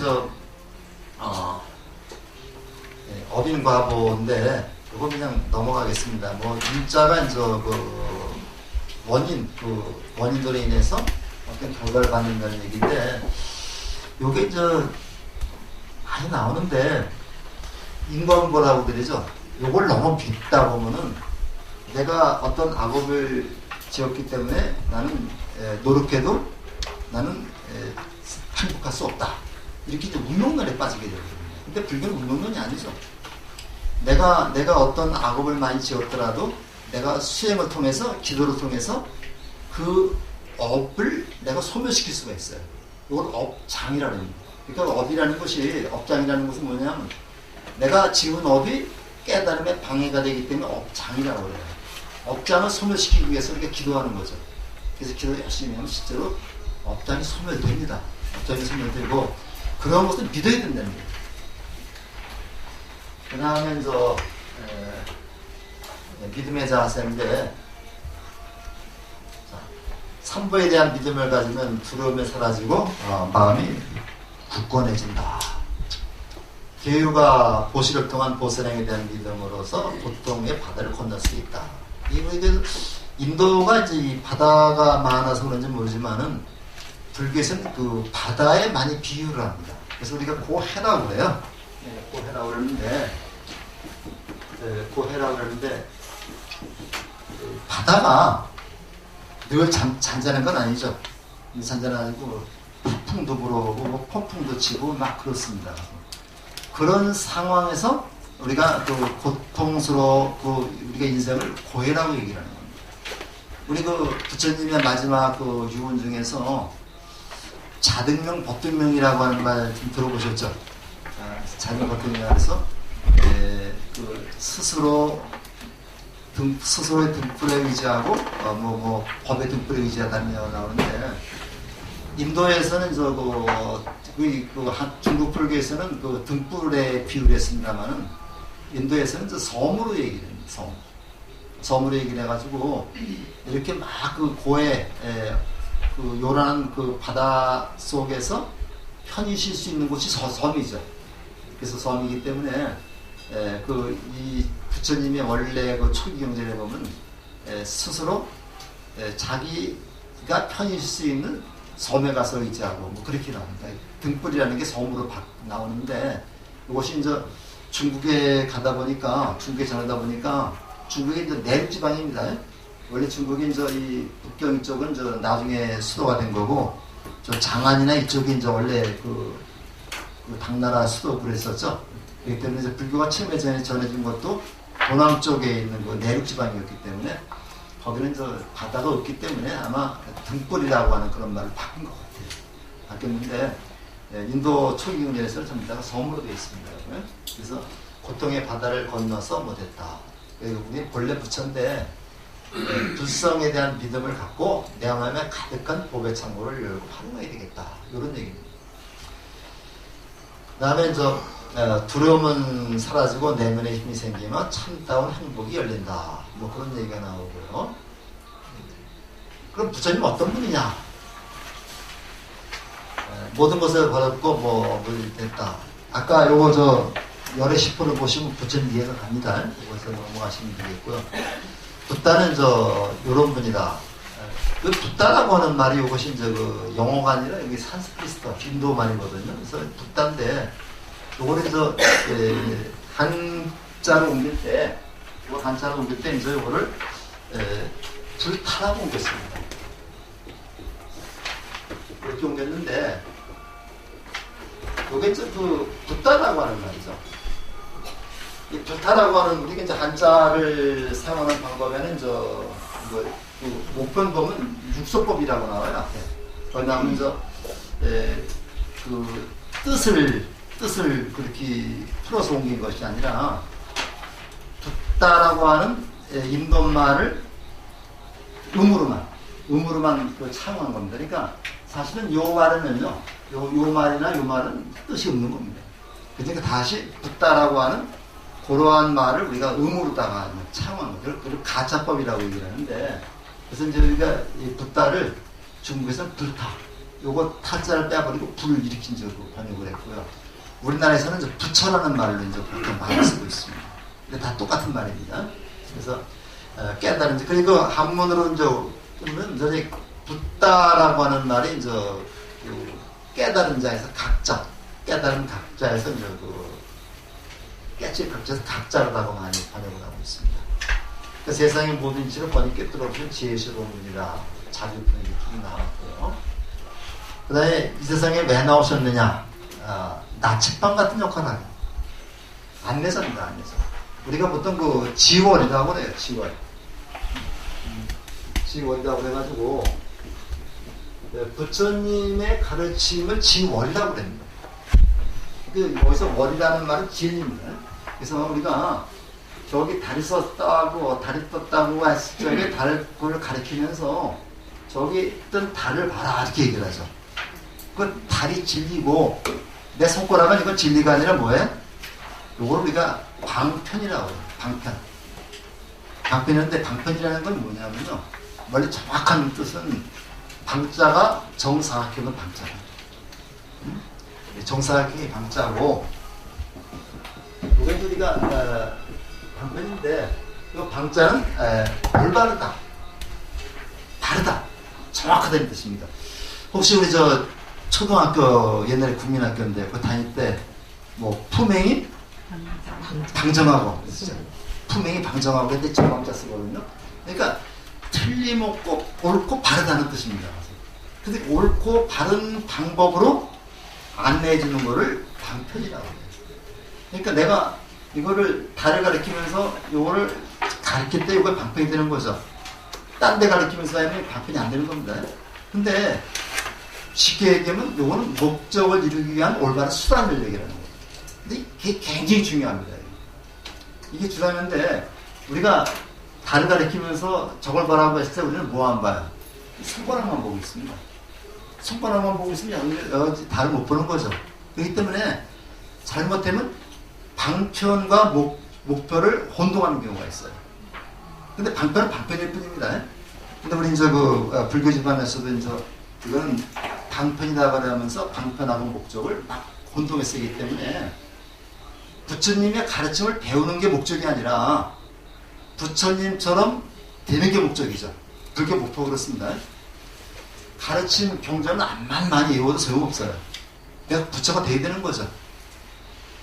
어빈과보인데 이거 그냥 넘어가겠습니다. 뭐 일자가 이제 원인들에 인해서 어떤 결과를 받는다는 얘기인데 요게 이제 많이 나오는데 인과응보라고 그러죠. 요걸 너무 빗다 보면은 내가 어떤 악업을 지었기 때문에 나는 노력해도 나는 행복할 수 없다. 이렇게 이제 운명론에 빠지게 되거든요. 근데 불교는 운명론이 아니죠. 내가 어떤 악업을 많이 지었더라도 내가 수행을 통해서 기도를 통해서 그 업을 내가 소멸시킬 수가 있어요. 이걸 업장이라는 겁니다. 그러니까 업이라는 것이 업장이라는 것은 뭐냐면 내가 지은 업이 깨달음에 방해가 되기 때문에 업장이라고 그래요. 업장을 소멸시키기 위해서 우리가 기도하는 거죠. 그래서 기도 열심히 하면 실제로 업장이 소멸됩니다. 업장이 소멸되고 그런 것을 믿어야 된다는 거예요. 그 다음에 믿음의 자세인데 삼보에 대한 믿음을 가지면 두려움이 사라지고 마음이 굳건해진다. 계유가 보시를 통한 보선행에 대한 믿음으로서 고통의 바다를 건널 수 있다. 이게 인도가 이제 이 바다가 많아서 그런지 모르지만은 불교에서는 그 바다에 많이 비유를 합니다. 그래서 우리가 고해라고 해요. 고해라고 그러는데 바다가 늘 잔잔한 건 아니죠. 잔잔한 아니고 태풍도 불어오고 폭풍도 치고 막 그렇습니다. 그런 상황에서 우리가 그 고통스러워 우리가 인생을 고해라고 얘기를 하는 겁니다. 우리 부처님의 마지막 유언 중에서 자등명, 법등명이라고 하는 말 좀 들어보셨죠? 자등명, 법등명에서 스스로의 등불에 의지하고 법의 등불에 의지하다는 얘기가 나오는데 인도에서는 중국 불교에서는 그 등불에 비유를 했습니다만은 인도에서는 섬으로 얘기를 합니다. 섬으로 얘기를 해가지고 이렇게 막 그 고해 요란한 그 바다 속에서 편히 쉴 수 있는 곳이 섬이죠. 그래서 섬이기 때문에 이 부처님의 원래 그 초기 경전에 보면 스스로 자기가 편히 쉴 수 있는 섬에 가서 의지하고 뭐 그렇게 나옵니다. 등불이라는 게 섬으로 나오는데 이것이 이제 중국에 가다 보니까 중국에 전하다 보니까 중국이 이제 내륙 지방입니다. 원래 중국이 이제 이 북경 이쪽은 이제 나중에 수도가 된 거고 저 장안이나 이쪽이 이제 원래 그 당나라 수도 그랬었죠. 그렇기 때문에 이제 불교가 처음에 전해진 것도 동남 쪽에 있는 그 내륙 지방이었기 때문에 거기는 이제 바다가 없기 때문에 아마 등불이라고 하는 그런 말을 바꾼 것 같아요. 바뀌었는데 인도 초기 경전에서는 전부 다 섬으로 되어 있습니다. 그래서 고통의 바다를 건너서 못했다. 우리 본래 부처인데 불성에 대한 믿음을 갖고 내 마음에 가득한 복의 창고를 열고 활용해야 되겠다. 이런 얘기입니다. 그 다음에 두려움은 사라지고 내면의 힘이 생기면 참다운 행복이 열린다. 뭐 그런 얘기가 나오고요. 그럼 부처님은 어떤 분이냐? 모든 것을 버렸고 됐다. 아까 요거 열의 10%를 보시면 부처님 이해가 갑니다. 이것을 넘어가시면 되겠고요. 부다는 요런 분이다. 그 붓다라고 하는 말이 이것이 이제 그 영어가 아니라 여기 산스크리스트 인도 말이거든요. 그래서 붓다인데 요거를 저 한자로 옮길 때, 이거 한자로 옮길 때 이제 요거를 불타라고 옮겼습니다. 이렇게 옮겼는데 요게 이제 그 붓다라고 하는 말이죠. 이 불타라고 하는 우리가 이제 한자를 사용하는 방법에는 이거 그 목변법은 육소법이라고 나와요 앞에. 거기 나오면 그 뜻을 그렇게 풀어서 옮긴 것이 아니라 붓다라고 하는 인도말을 음으로만 그 차용한 겁니다. 그러니까 사실은 요 말은요, 요 말이나 요 말은 뜻이 없는 겁니다. 그러니까 다시 붓다라고 하는 그러한 말을 우리가 음으로다가 차용한 거죠. 그걸 가짜법이라고 얘기를 하는데, 그래서 이제 우리가 이 붓다를 중국에서는 불타, 요거 타자를 빼버리고 불을 일으킨 적으로 번역을 했고요. 우리나라에서는 이제 부처라는 말로 이제 보통 많이 쓰고 있습니다. 근데 다 똑같은 말입니다. 그래서 깨달은, 그리고 한문으로 이제 보면 붓다라고 하는 말이 이제 그 깨달은 자에서 각자, 깨달은 각자에서 이제 그 깨칠 각자에서 각자라고 많이 번역을 하고 있습니다. 그러니까 세상의 모든 이치를 번이 꿰뚫어보면 지혜스러운 분이다. 자기 분이 쭉 나왔고요. 그 다음에 이 세상에 왜 나오셨느냐? 나침반 같은 역할을 하요. 안내자입니다, 안내자. 우리가 보통 그 지월이라고 그래요, 지월. 지월이라고 그래가지고, 부처님의 가르침을 지월이라고 그럽니다. 여기서 월이라는 말은 지혜입니다. 그래서 우리가 저기 달이 썼다고, 달이 떴다고 했을 적에 달을 가리키면서 저기 뜬 달을 봐라, 이렇게 얘기를 하죠. 그 달이 진리고, 내 손가락은 이건 진리가 아니라 뭐예요? 요걸 우리가 방편이라고 해요. 방편. 방편인데 방편이라는 건 뭐냐면요. 원래 정확한 뜻은 방자가 정사각형은 방자가. 정사각형이 방자고, 이건 우리가 방편인데, 이 방자는 올바르다, 바르다, 정확하다는 뜻입니다. 혹시 우리 초등학교 옛날에 국민학교인데 그 다닐 때 뭐 품행이 방정하고 품행이 방정하고 근데 정방자 쓰거든요. 그러니까 틀림없고 옳고 바르다는 뜻입니다. 근데 옳고 바른 방법으로 안내해 주는 거를 방편이라고 해요. 그러니까 내가 이거를 달을 가리키면서 요거를 가르칠 때 이거 방편이 되는 거죠. 딴 데 가르치면서 하면 방편이 안 되는 겁니다. 근데 쉽게 얘기하면 요거는 목적을 이루기 위한 올바른 수단을 얘기하는 거예요. 근데 이게 굉장히 중요합니다. 이게 중요한데 우리가 달을 가리키면서 저걸 보라고 했을 때 우리는 뭐 안 봐요? 손가락만 보고 있습니다. 손가락만 보고 있으면 여기 달을 못 보는 거죠. 그렇기 때문에 잘못되면 방편과 목표를 혼동하는 경우가 있어요. 근데 방편은 방편일 뿐입니다. 근데 우리 이제 불교 집안에서도 이제 이건 방편이라고 하면서 방편하고 목적을 막 혼동해 쓰기 때문에 부처님의 가르침을 배우는 게 목적이 아니라 부처님처럼 되는 게 목적이죠. 불교 목표 그렇습니다. 가르침 경전은 암만 많이 외워도 소용없어요. 내가 부처가 돼야 되는 거죠.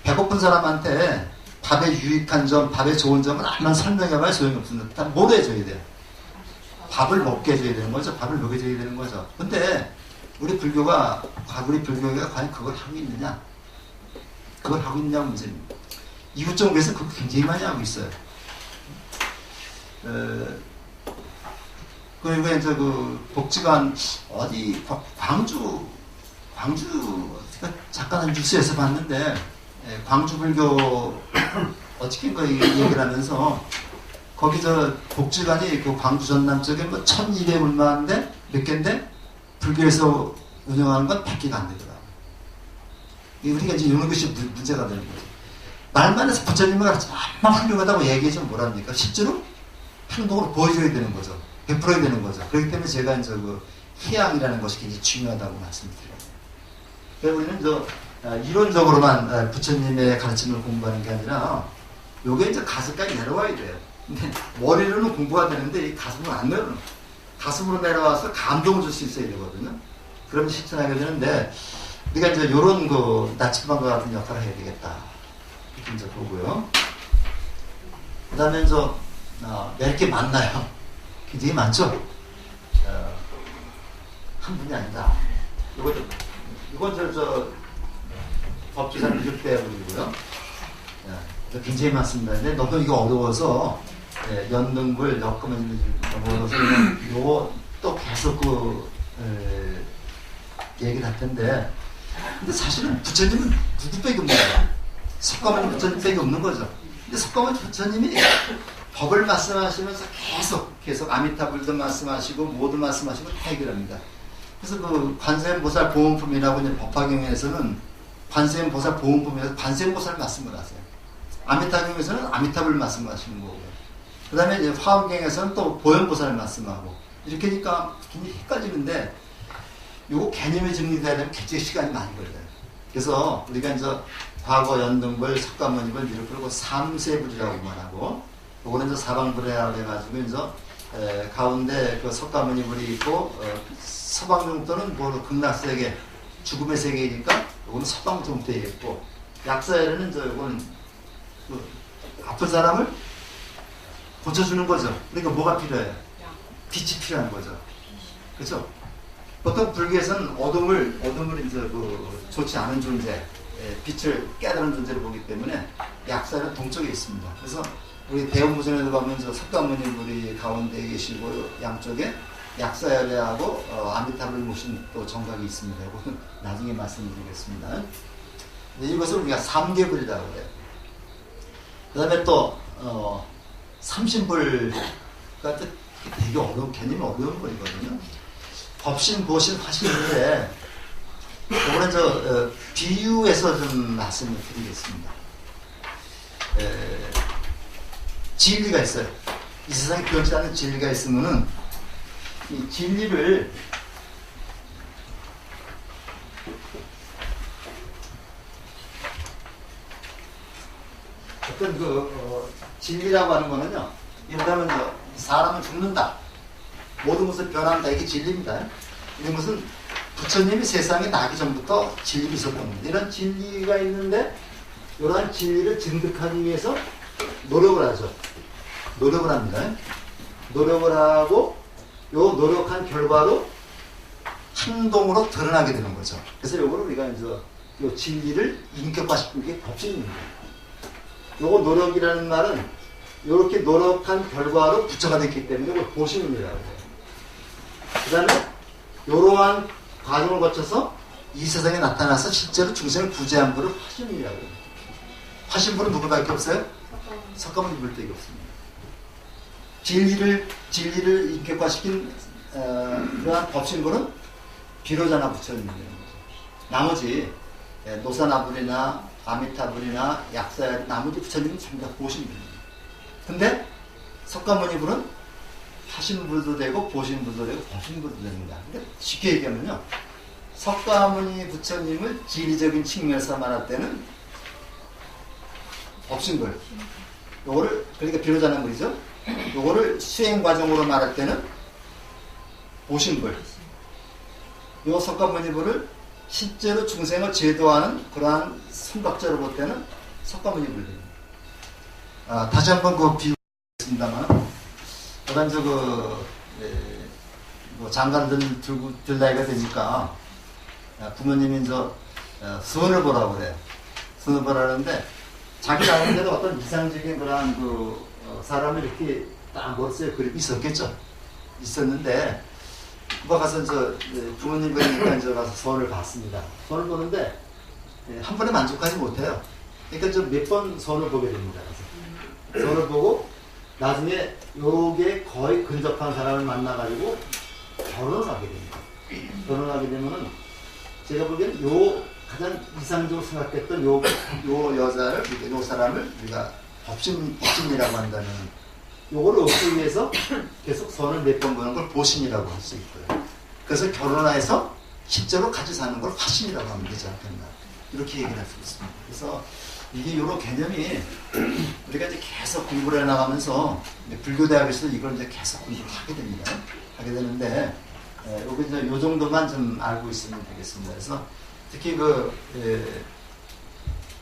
배고픈 사람한테 밥의 유익한 점, 밥의 좋은 점은 암만 설명해봐야 소용이 없습니다. 다 뭘 해줘야 돼요? 밥을 먹게 해줘야 되는 거죠. 밥을 먹여줘야 되는 거죠. 근데 우리 불교가 과연 그걸 하고 있느냐? 그걸 하고 있느냐고 문제입니다. 이웃 정부에서 그거 굉장히 많이 하고 있어요. 그리고 이제 복지관 어디 광주 잠깐 뉴스에서 봤는데 광주 불교 어떻게 얘기를 하면서 거기 복지관이 광주 전남 쪽에 1,200 얼마인데 몇 개인데 불교에서 운영하는 건 100개가 안 되더라고요. 우리가 이제 이런 것이 문제가 되는 거죠. 말만 해서 부처님을 가르쳐 얼마나 훌륭하다고 얘기해주면 뭐랍니까? 실제로 행동으로 보여줘야 되는 거죠. 베풀어야 되는 거죠. 그렇기 때문에 제가 이제 희양이라는 것이 굉장히 중요하다고 말씀드려요. 그래서 우리는 이론적으로만 부처님의 가르침을 공부하는 게 아니라 요게 이제 가슴까지 내려와야 돼요. 근데 머리로는 공부가 되는데 이 가슴은 안 내려오는. 가슴으로 내려와서 감동을 줄 수 있어야 되거든요. 그러면 실천하게 되는데 우리가 이제 이런 그 나침반과 같은 역할을 해야 되겠다. 이렇게 이제 보고요. 그 다음에 이제 몇 개 많나요? 굉장히 많죠? 한 분이 아니다. 이건 저 법주산 6배우이고요. 굉장히 많습니다. 근데 너무 이거 어려워서 연등불, 엮으면 어려워서 요거 또 계속 얘기를 할 텐데 근데 사실은 부처님은 누구밖에 없는 거예요. 석가모니 부처님밖에 없는 거죠. 근데 석가모니 부처님이 법을 말씀하시면서 계속 아미타불도 말씀하시고 모두 말씀하시고 다 해결합니다. 그래서 그 관세음보살 보온품이라고 이제 법화경에서는 관세음보살 보온품에서 관세음보살 말씀을 하세요. 아미타경에서는 아미타불 말씀하시는 거고, 그 다음에 이제 화엄경에서는 또 보현보살을 말씀하고, 이렇게 하니까 굉장히 헷갈리는데, 요거 개념이 정리돼야 되면 굉장히 시간이 많이 걸려요. 그래서 우리가 이제 과거 연등불, 석가모니불, 이렇게 그리고 삼세불이라고 말하고, 요거는 이제 사방불이라고 해가지고, 이제 가운데 그 석가모니불이 있고, 서방정토는 뭐 극락세계, 죽음의 세계이니까, 요거는 서방정토에 있고, 약사에는 이제 요거는 그 아픈 사람을 고쳐주는 거죠. 그러니까 뭐가 필요해요? 빛이 필요한 거죠. 그렇죠? 보통 불교에서는 어둠을 이제 그 좋지 않은 존재, 빛을 깨달은 존재를 보기 때문에 약사는 동쪽에 있습니다. 그래서 우리 대원무전에도 보면 저 석가모니불이 가운데 계시고 양쪽에 약사열애하고 아미타불 모신 또 정각이 있습니다. 이거는 나중에 말씀드리겠습니다. 이것을 우리가 삼계불이라고 해요. 그 다음에 또 삼신불가 되게 어려운 개념이 어려운 거거든요. 법신, 보신, 화신인데 이거는 저 비유해서 좀 말씀을 드리겠습니다. 진리가 있어요. 이 세상에 변치 않는 진리가 있으면은 이 진리를 어떤 진리라고 하는 거는요, 이러면 사람은 죽는다, 모든 것을 변한다, 이게 진리입니다. 이런 것은 부처님이 세상에 나기 전부터 진리가 있었던 겁니다. 이런 진리가 있는데 이러한 진리를 증득하기 위해서 노력을 하죠. 노력을 합니다. 노력을 하고 요 노력한 결과로 행동으로 드러나게 되는 거죠. 그래서 요거를 우리가 이제 요 진리를 인격화시키는 게 법신입니다. 요거 노력이라는 말은 요렇게 노력한 결과로 부처가 됐기 때문에 이걸 보신이라고 해요. 그 다음에 요러한 과정을 거쳐서 이 세상에 나타나서 실제로 중생을 구제한 분을 화신이라고 해요. 화신분은 누구밖에 없어요? 석가모니 불밖에 없습니다. 진리를 인격화시킨 그러한 법신분은 비로자나 부처님이라는 거죠. 나머지 노사나불이나 아미타불이나 약사야 나머지 부처님은 전부 다 보신분입니다. 근데 석가모니불은 화신불도 되고 보신불도 되고 법신불도 됩니다. 그러니까 쉽게 얘기하면요, 석가모니 부처님을 지리적인 측면에서 말할 때는 법신불, 요거를 그러니까 비로자나 물이죠. 요거를 수행 과정으로 말할 때는 보신불, 요 석가모니불을 실제로 중생을 제도하는 그러한 선각자로 볼 때는 석가모니불입니다. 다시 한번 그 비유했습니다만, 그다음 뭐 장관들 들 나이가 되니까 부모님이 수원을 보라고 그래요. 수원을 보라는데 자기 나름대로 어떤 이상적인 그러한 사람이 이렇게 딱 머릿속에 그림이 있었겠죠. 있었는데 누가 가서 부모님 뵈니까 가서 서원을 봤습니다. 서원을 보는데 한 번에 만족하지 못해요. 그러니까 몇 번 서원을 보게 됩니다. 그래서 서원을 보고 나중에 요게 거의 근접한 사람을 만나가지고 결혼을 하게 됩니다. 결혼하게 되면은 제가 보기에는 요 가장 이상적으로 생각했던 요 여자를, 요 사람을 우리가 법신이라고 한다면 요거를 얻기 위해서 계속 선을 몇 번 보는 걸 보신이라고 할 수 있고요. 그래서 결혼해서 실제로 같이 사는 걸 화신이라고 하면 되지 않겠나, 이렇게 얘기를 할 수 있습니다. 그래서 이게 여러 개념이 우리가 이제 계속 공부를 해나가면서 이제 불교대학에서 이걸 이제 계속 공부를 하게 됩니다. 하게 되는데 여기 이제 요 정도만 좀 알고 있으면 되겠습니다. 그래서 특히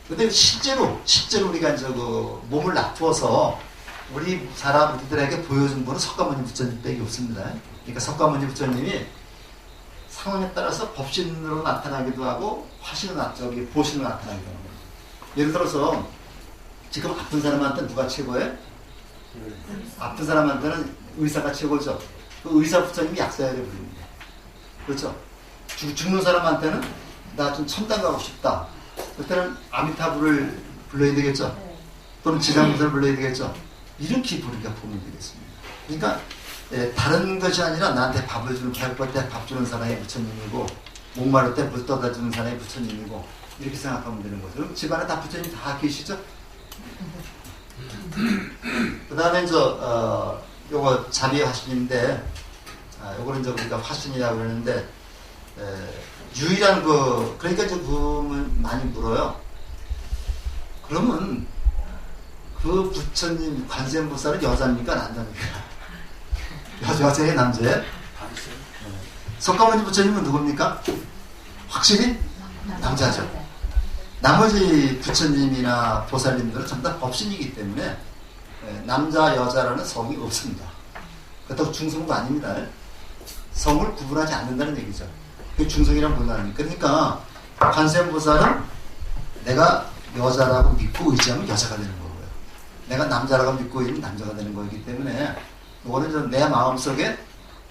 근데 실제로 우리가 이제 몸을 놔두어서 우리들에게 보여준 분은 석가모니 부처님밖에 없습니다. 그러니까 석가모니 부처님이 상황에 따라서 법신으로 나타나기도 하고 보신으로 나타나기도 하고. 예를 들어서 지금 아픈 사람한테 누가 최고예요? 아픈 사람한테는 의사가 최고죠. 그 의사 부처님이 약사야를 부릅니다. 그렇죠? 죽는 사람한테는 나 좀 천당 가고 싶다. 그때는 아미타불을 불러야 되겠죠. 또는 지장부를 불러야 되겠죠. 이렇게 우리가 보면 되겠습니다. 그러니까 다른 것이 아니라 나한테 밥을 주는, 배고플 때 밥 주는 사람이 부처님이고, 목마를 때 물 떠다 주는 사람이 부처님이고, 이렇게 생각하면 되는 거죠. 그럼 집안에 다 부처님 다 계시죠? 그 다음에 요거 자비 화신인데, 요거는 이제 우리가 화신이라고 그러는데, 유일한 그러니까 이제 그분 많이 물어요. 그러면 그 부처님 관세음보살은 여자입니까 남자입니까? 여자예요 남자예요? 석가모니 부처님은 누굽니까? 확실히 남자죠. 나머지 부처님이나 보살님들은 전부 다 법신이기 때문에 남자 여자라는 성이 없습니다. 그렇다고 중성도 아닙니다. 성을 구분하지 않는다는 얘기죠. 그 중성이란 뭔 말입니까? 그러니까 관세음보살은 내가 여자라고 믿고 의지하면 여자가 되는 거고요. 내가 남자라고 믿고 의지하면 남자가 되는 거기 때문에 이거는 내 마음속에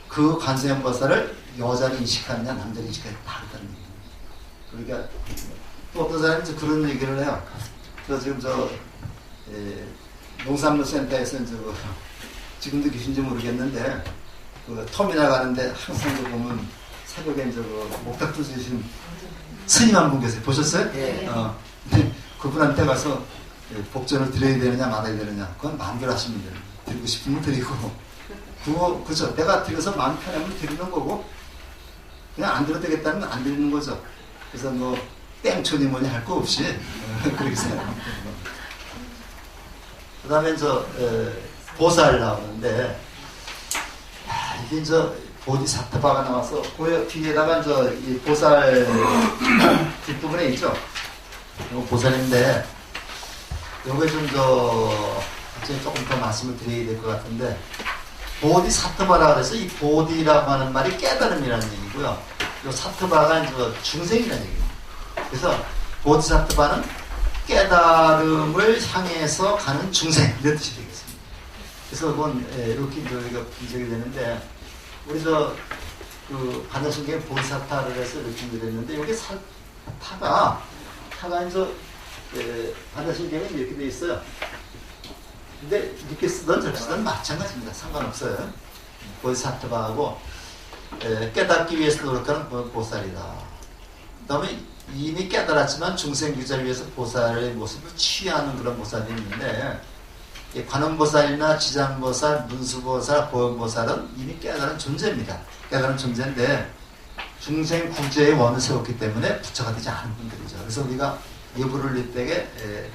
그 관세음보살을 여자를 인식하느냐 남자를 인식하느냐 다르다는 얘기입니다. 그러니까 또 어떤 사람이 그런 얘기를 해요. 지금 농산물센터에서 지금도 계신지 모르겠는데 그 터미널 가는데 항상 보면 새벽에 목탁 두시신 스님 한 분 계세요. 보셨어요? 네. 근데 그분한테 가서 복전을 드려야 되느냐 말아야 되느냐 그건 마음대로 하시면 돼요. 드리고 싶으면 드리고 그죠? 내가 드려서 마음 편하면 드리는 거고 그냥 안 드려도 되겠다면 안 드리는 거죠. 그래서 땡초니 뭐니 할 거 없이 그렇게 생각합니다. 그 다음에 보살 나오는데 이게 보디사트바가 나와서 뒤에다가 이 보살 뒷부분에 있죠. 이거 보살인데 요게 조금 더 말씀을 드려야 될 것 같은데 보디사트바라 그래서 이 보디라고 하는 말이 깨달음이라는 얘기고요. 요 사트바가 중생이라는 얘기입니다. 그래서 보디사트바는 깨달음을 향해서 가는 중생 이런 뜻이 되겠습니다. 그래서 그건 이렇게 우리가 분석이 되는데 우리 반야신경에 보디사타를 해서 이렇게 준비됐는데 여기 타가 반야신경에 이렇게 돼 있어요. 근데 이렇게 쓰던 저렇게 쓰던 마찬가지입니다. 상관없어요. 보디사타하고 깨닫기 위해서 노력하는 보살이다. 그 다음에 이미 깨달았지만 중생 규자를 위해서 보살의 모습을 취하는 그런 보살이 있는데 관음보살이나 지장보살, 문수보살, 보현보살은 이미 깨달은 존재입니다. 깨달은 존재인데 중생 구제의 원을 세웠기 때문에 부처가 되지 않은 분들이죠. 그래서 우리가 예불을 릴 때에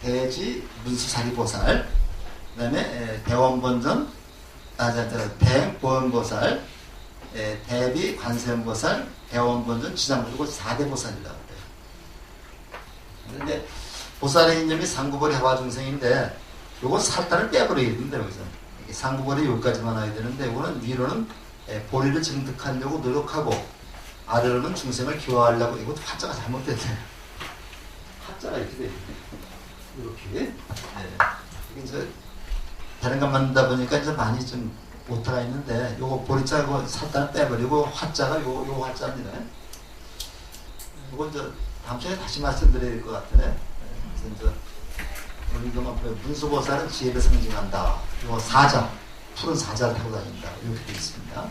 대지, 문수사리보살, 그 다음에 대원본전, 대행, 보현보살, 대비, 관세음보살, 대원본전, 지장보살, 4대 보살이라고 해요. 그런데 보살의 이념이 상구벌 해화중생인데 요건 살단을 빼버려야 됩니다. 여기서 상구벌이 여기까지만 와야 되는데 이거는 위로는 보리를 증득하려고 노력하고 아래로는 중생을 기화하려고 이것도 화자가 잘못됐네요. 화자가 이렇게 돼요. 이렇게 이게 다른 것 만들다 보니까 많이 좀 오타가 있는데 요거 보리자고 살단을 빼버리고 화자가 요 화자입니다. 이건 다음 주에 다시 말씀드려야 될 것 같은데 그래서 문수보살은 지혜를 상징한다. 요 사자, 푸른 사자를 타고 다닌다. 이렇게 되어 있습니다.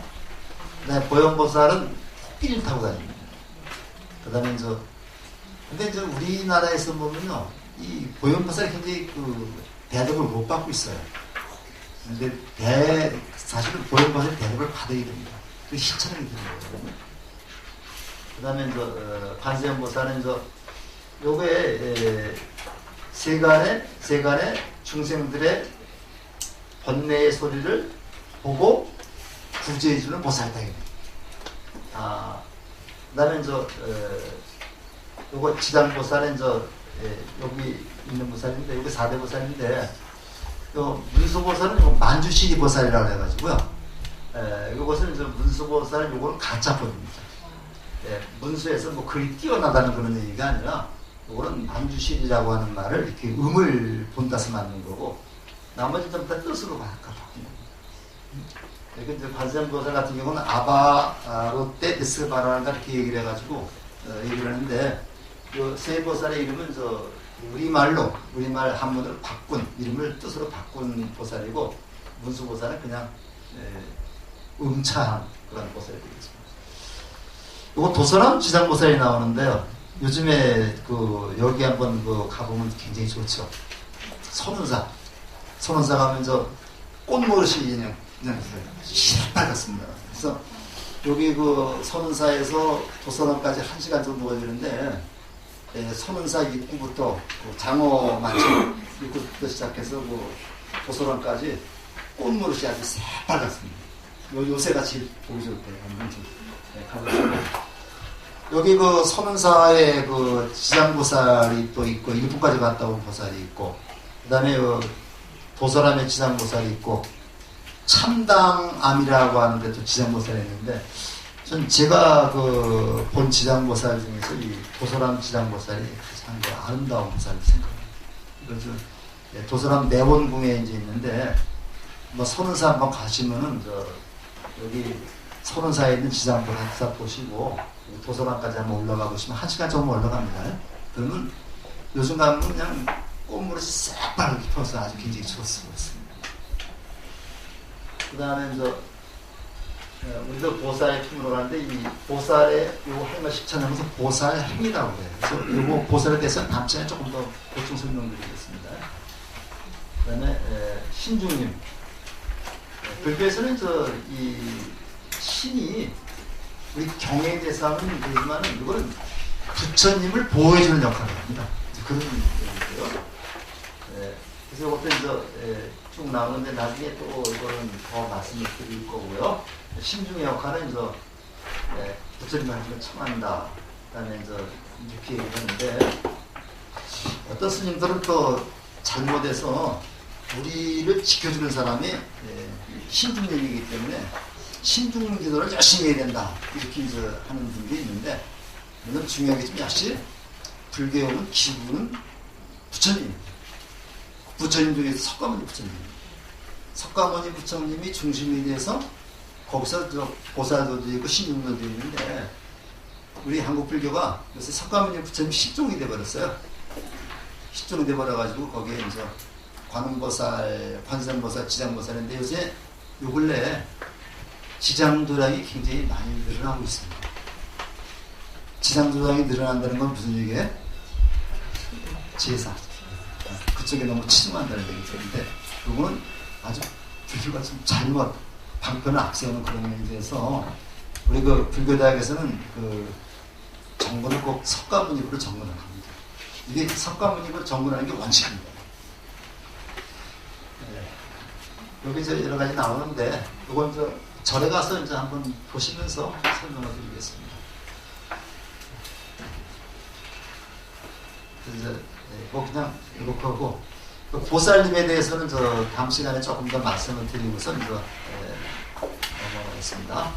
그 다음에 보현보살은 코끼리를 타고 다닙니다. 그 다음에 근데 우리나라에서 보면요, 이 보현보살이 굉장히 대접을 못 받고 있어요. 근데 사실은 보현보살이 대접을 받아야 됩니다. 그 실천하게 되는 거거든요. 그 다음에 관세음보살은 요게 세간의 중생들의 번뇌의 소리를 보고 구제해주는 보살당입니다. 그다음에 요거 지장보살은 여기 있는 보살인데, 여기 4대 보살인데, 요 문수보살은 만주시리 보살이라고 해가지고요. 요것은 문수보살, 요거는 가짜법입니다. 문수에서 뭐 글이 뛰어나다는 그런 얘기가 아니라, 요거는 만주시리라고 하는 말을 이렇게 음을 본따서 맞는 거고, 나머지 좀 다 뜻으로 바꾼 겁니다. 이렇게 이제 관세음보살 같은 경우는 아바로떼 데스바라가 이렇게 얘기를 해가지고 얘기를 하는데, 그 세보살의 이름은 우리말 한문으로 바꾼, 이름을 뜻으로 바꾼 보살이고, 문수보살은 그냥 음차한 그런 보살이 되겠습니다. 이거 도서람 지장보살이 나오는데요. 요즘에 여기 한번 가보면 굉장히 좋죠. 선운사 가면 꽃노릇이 그냥 시뻘겋습니다. 그래서 여기 선운사에서 도서람까지 1시간 정도 걸리는데, 선운사 입구부터 장어 만점 입구부터 시작해서 도서람까지 꽃노릇이 아주 새빨갛습니다. 요새같이 보기 좋을 때 한번 좀 가보시고, 여기 선운사에 지장보살이 또 있고, 일부까지 갔다 온 보살이 있고, 그 다음에 도서람의 지장보살이 있고, 참당암이라고 하는데 또 지장보살이 있는데, 전 제가 본 지장보살 중에서 이 도서람 지장보살이 가장 아름다운 보살을 생각합니다. 그래서 도서람 내원궁에 이제 있는데, 선운사 한번 가시면은 여기 선운사에 있는 지장보살 보시고 도서람까지 한번 올라가 보시면 1시간 정도 올라갑니다. 그러면 요즘 가면 그냥 꽃무릇이 새빨갛게 펴서 아주 굉장히 좋습니다. 그 다음에 우리도 보살의 품으로 가는데, 이 보살의 요 할머 식찬하면서 보살 행이라고 해요. 그래서 요거 보살에 대해서 다음 시간에 조금 더 보충 설명드리겠습니다. 그 다음에 신중님. 불교에서는 이 신이 우리 경에 대해서 하는 거지만은 이거는 부처님을 보호해주는 역할을 합니다. 그런 얘기고요. 그래서 이것도 쭉 나오는데 나중에 또 이거는 더 말씀을 드릴 거고요. 신중의 역할은 부처님한테 청한다. 그다음에 이렇게 얘기하는데, 어떤 스님들은 또 잘못해서 우리를 지켜주는 사람이 신중님이기 때문에 신중 기도를 열심히 해야 된다, 이렇게 하는 분들이 있는데, 물론 중요하겠지만 역시 불교는 기구는 부처님입니다. 부처님 중에서 석가모니 부처님입니다. 석가모니 부처님이 중심이 돼서 거기서 보살도도 있고 신중도도 있는데, 우리 한국 불교가 요새 석가모니 부처님 십종이 돼버렸어요. 십종이 돼버려가지고 거기에 관음보살, 관세음보살, 지장보살인데, 요새 요 근래에 지장도량이 굉장히 많이 늘어나고 있습니다. 지장도량이 늘어난다는 건 무슨 얘기예요? 제사. 그쪽에 너무 치중한다는 얘기죠. 근데 그거는 아주 불교가 좀 잘못 방편을 앞세우는 그런 면에 대해서, 우리 불교대학에서는 정근을 꼭 석가모니부로 정근을 합니다. 이게 석가모니부로 정근하는 게 원칙입니다. 여기 여러 가지 나오는데, 이건 절에 가서 한번 보시면서 설명을 드리겠습니다. 그래서 그냥 이렇게 하고, 보살님에 대해서는 다음 시간에 조금 더 말씀을 드리고서 넘어가겠습니다.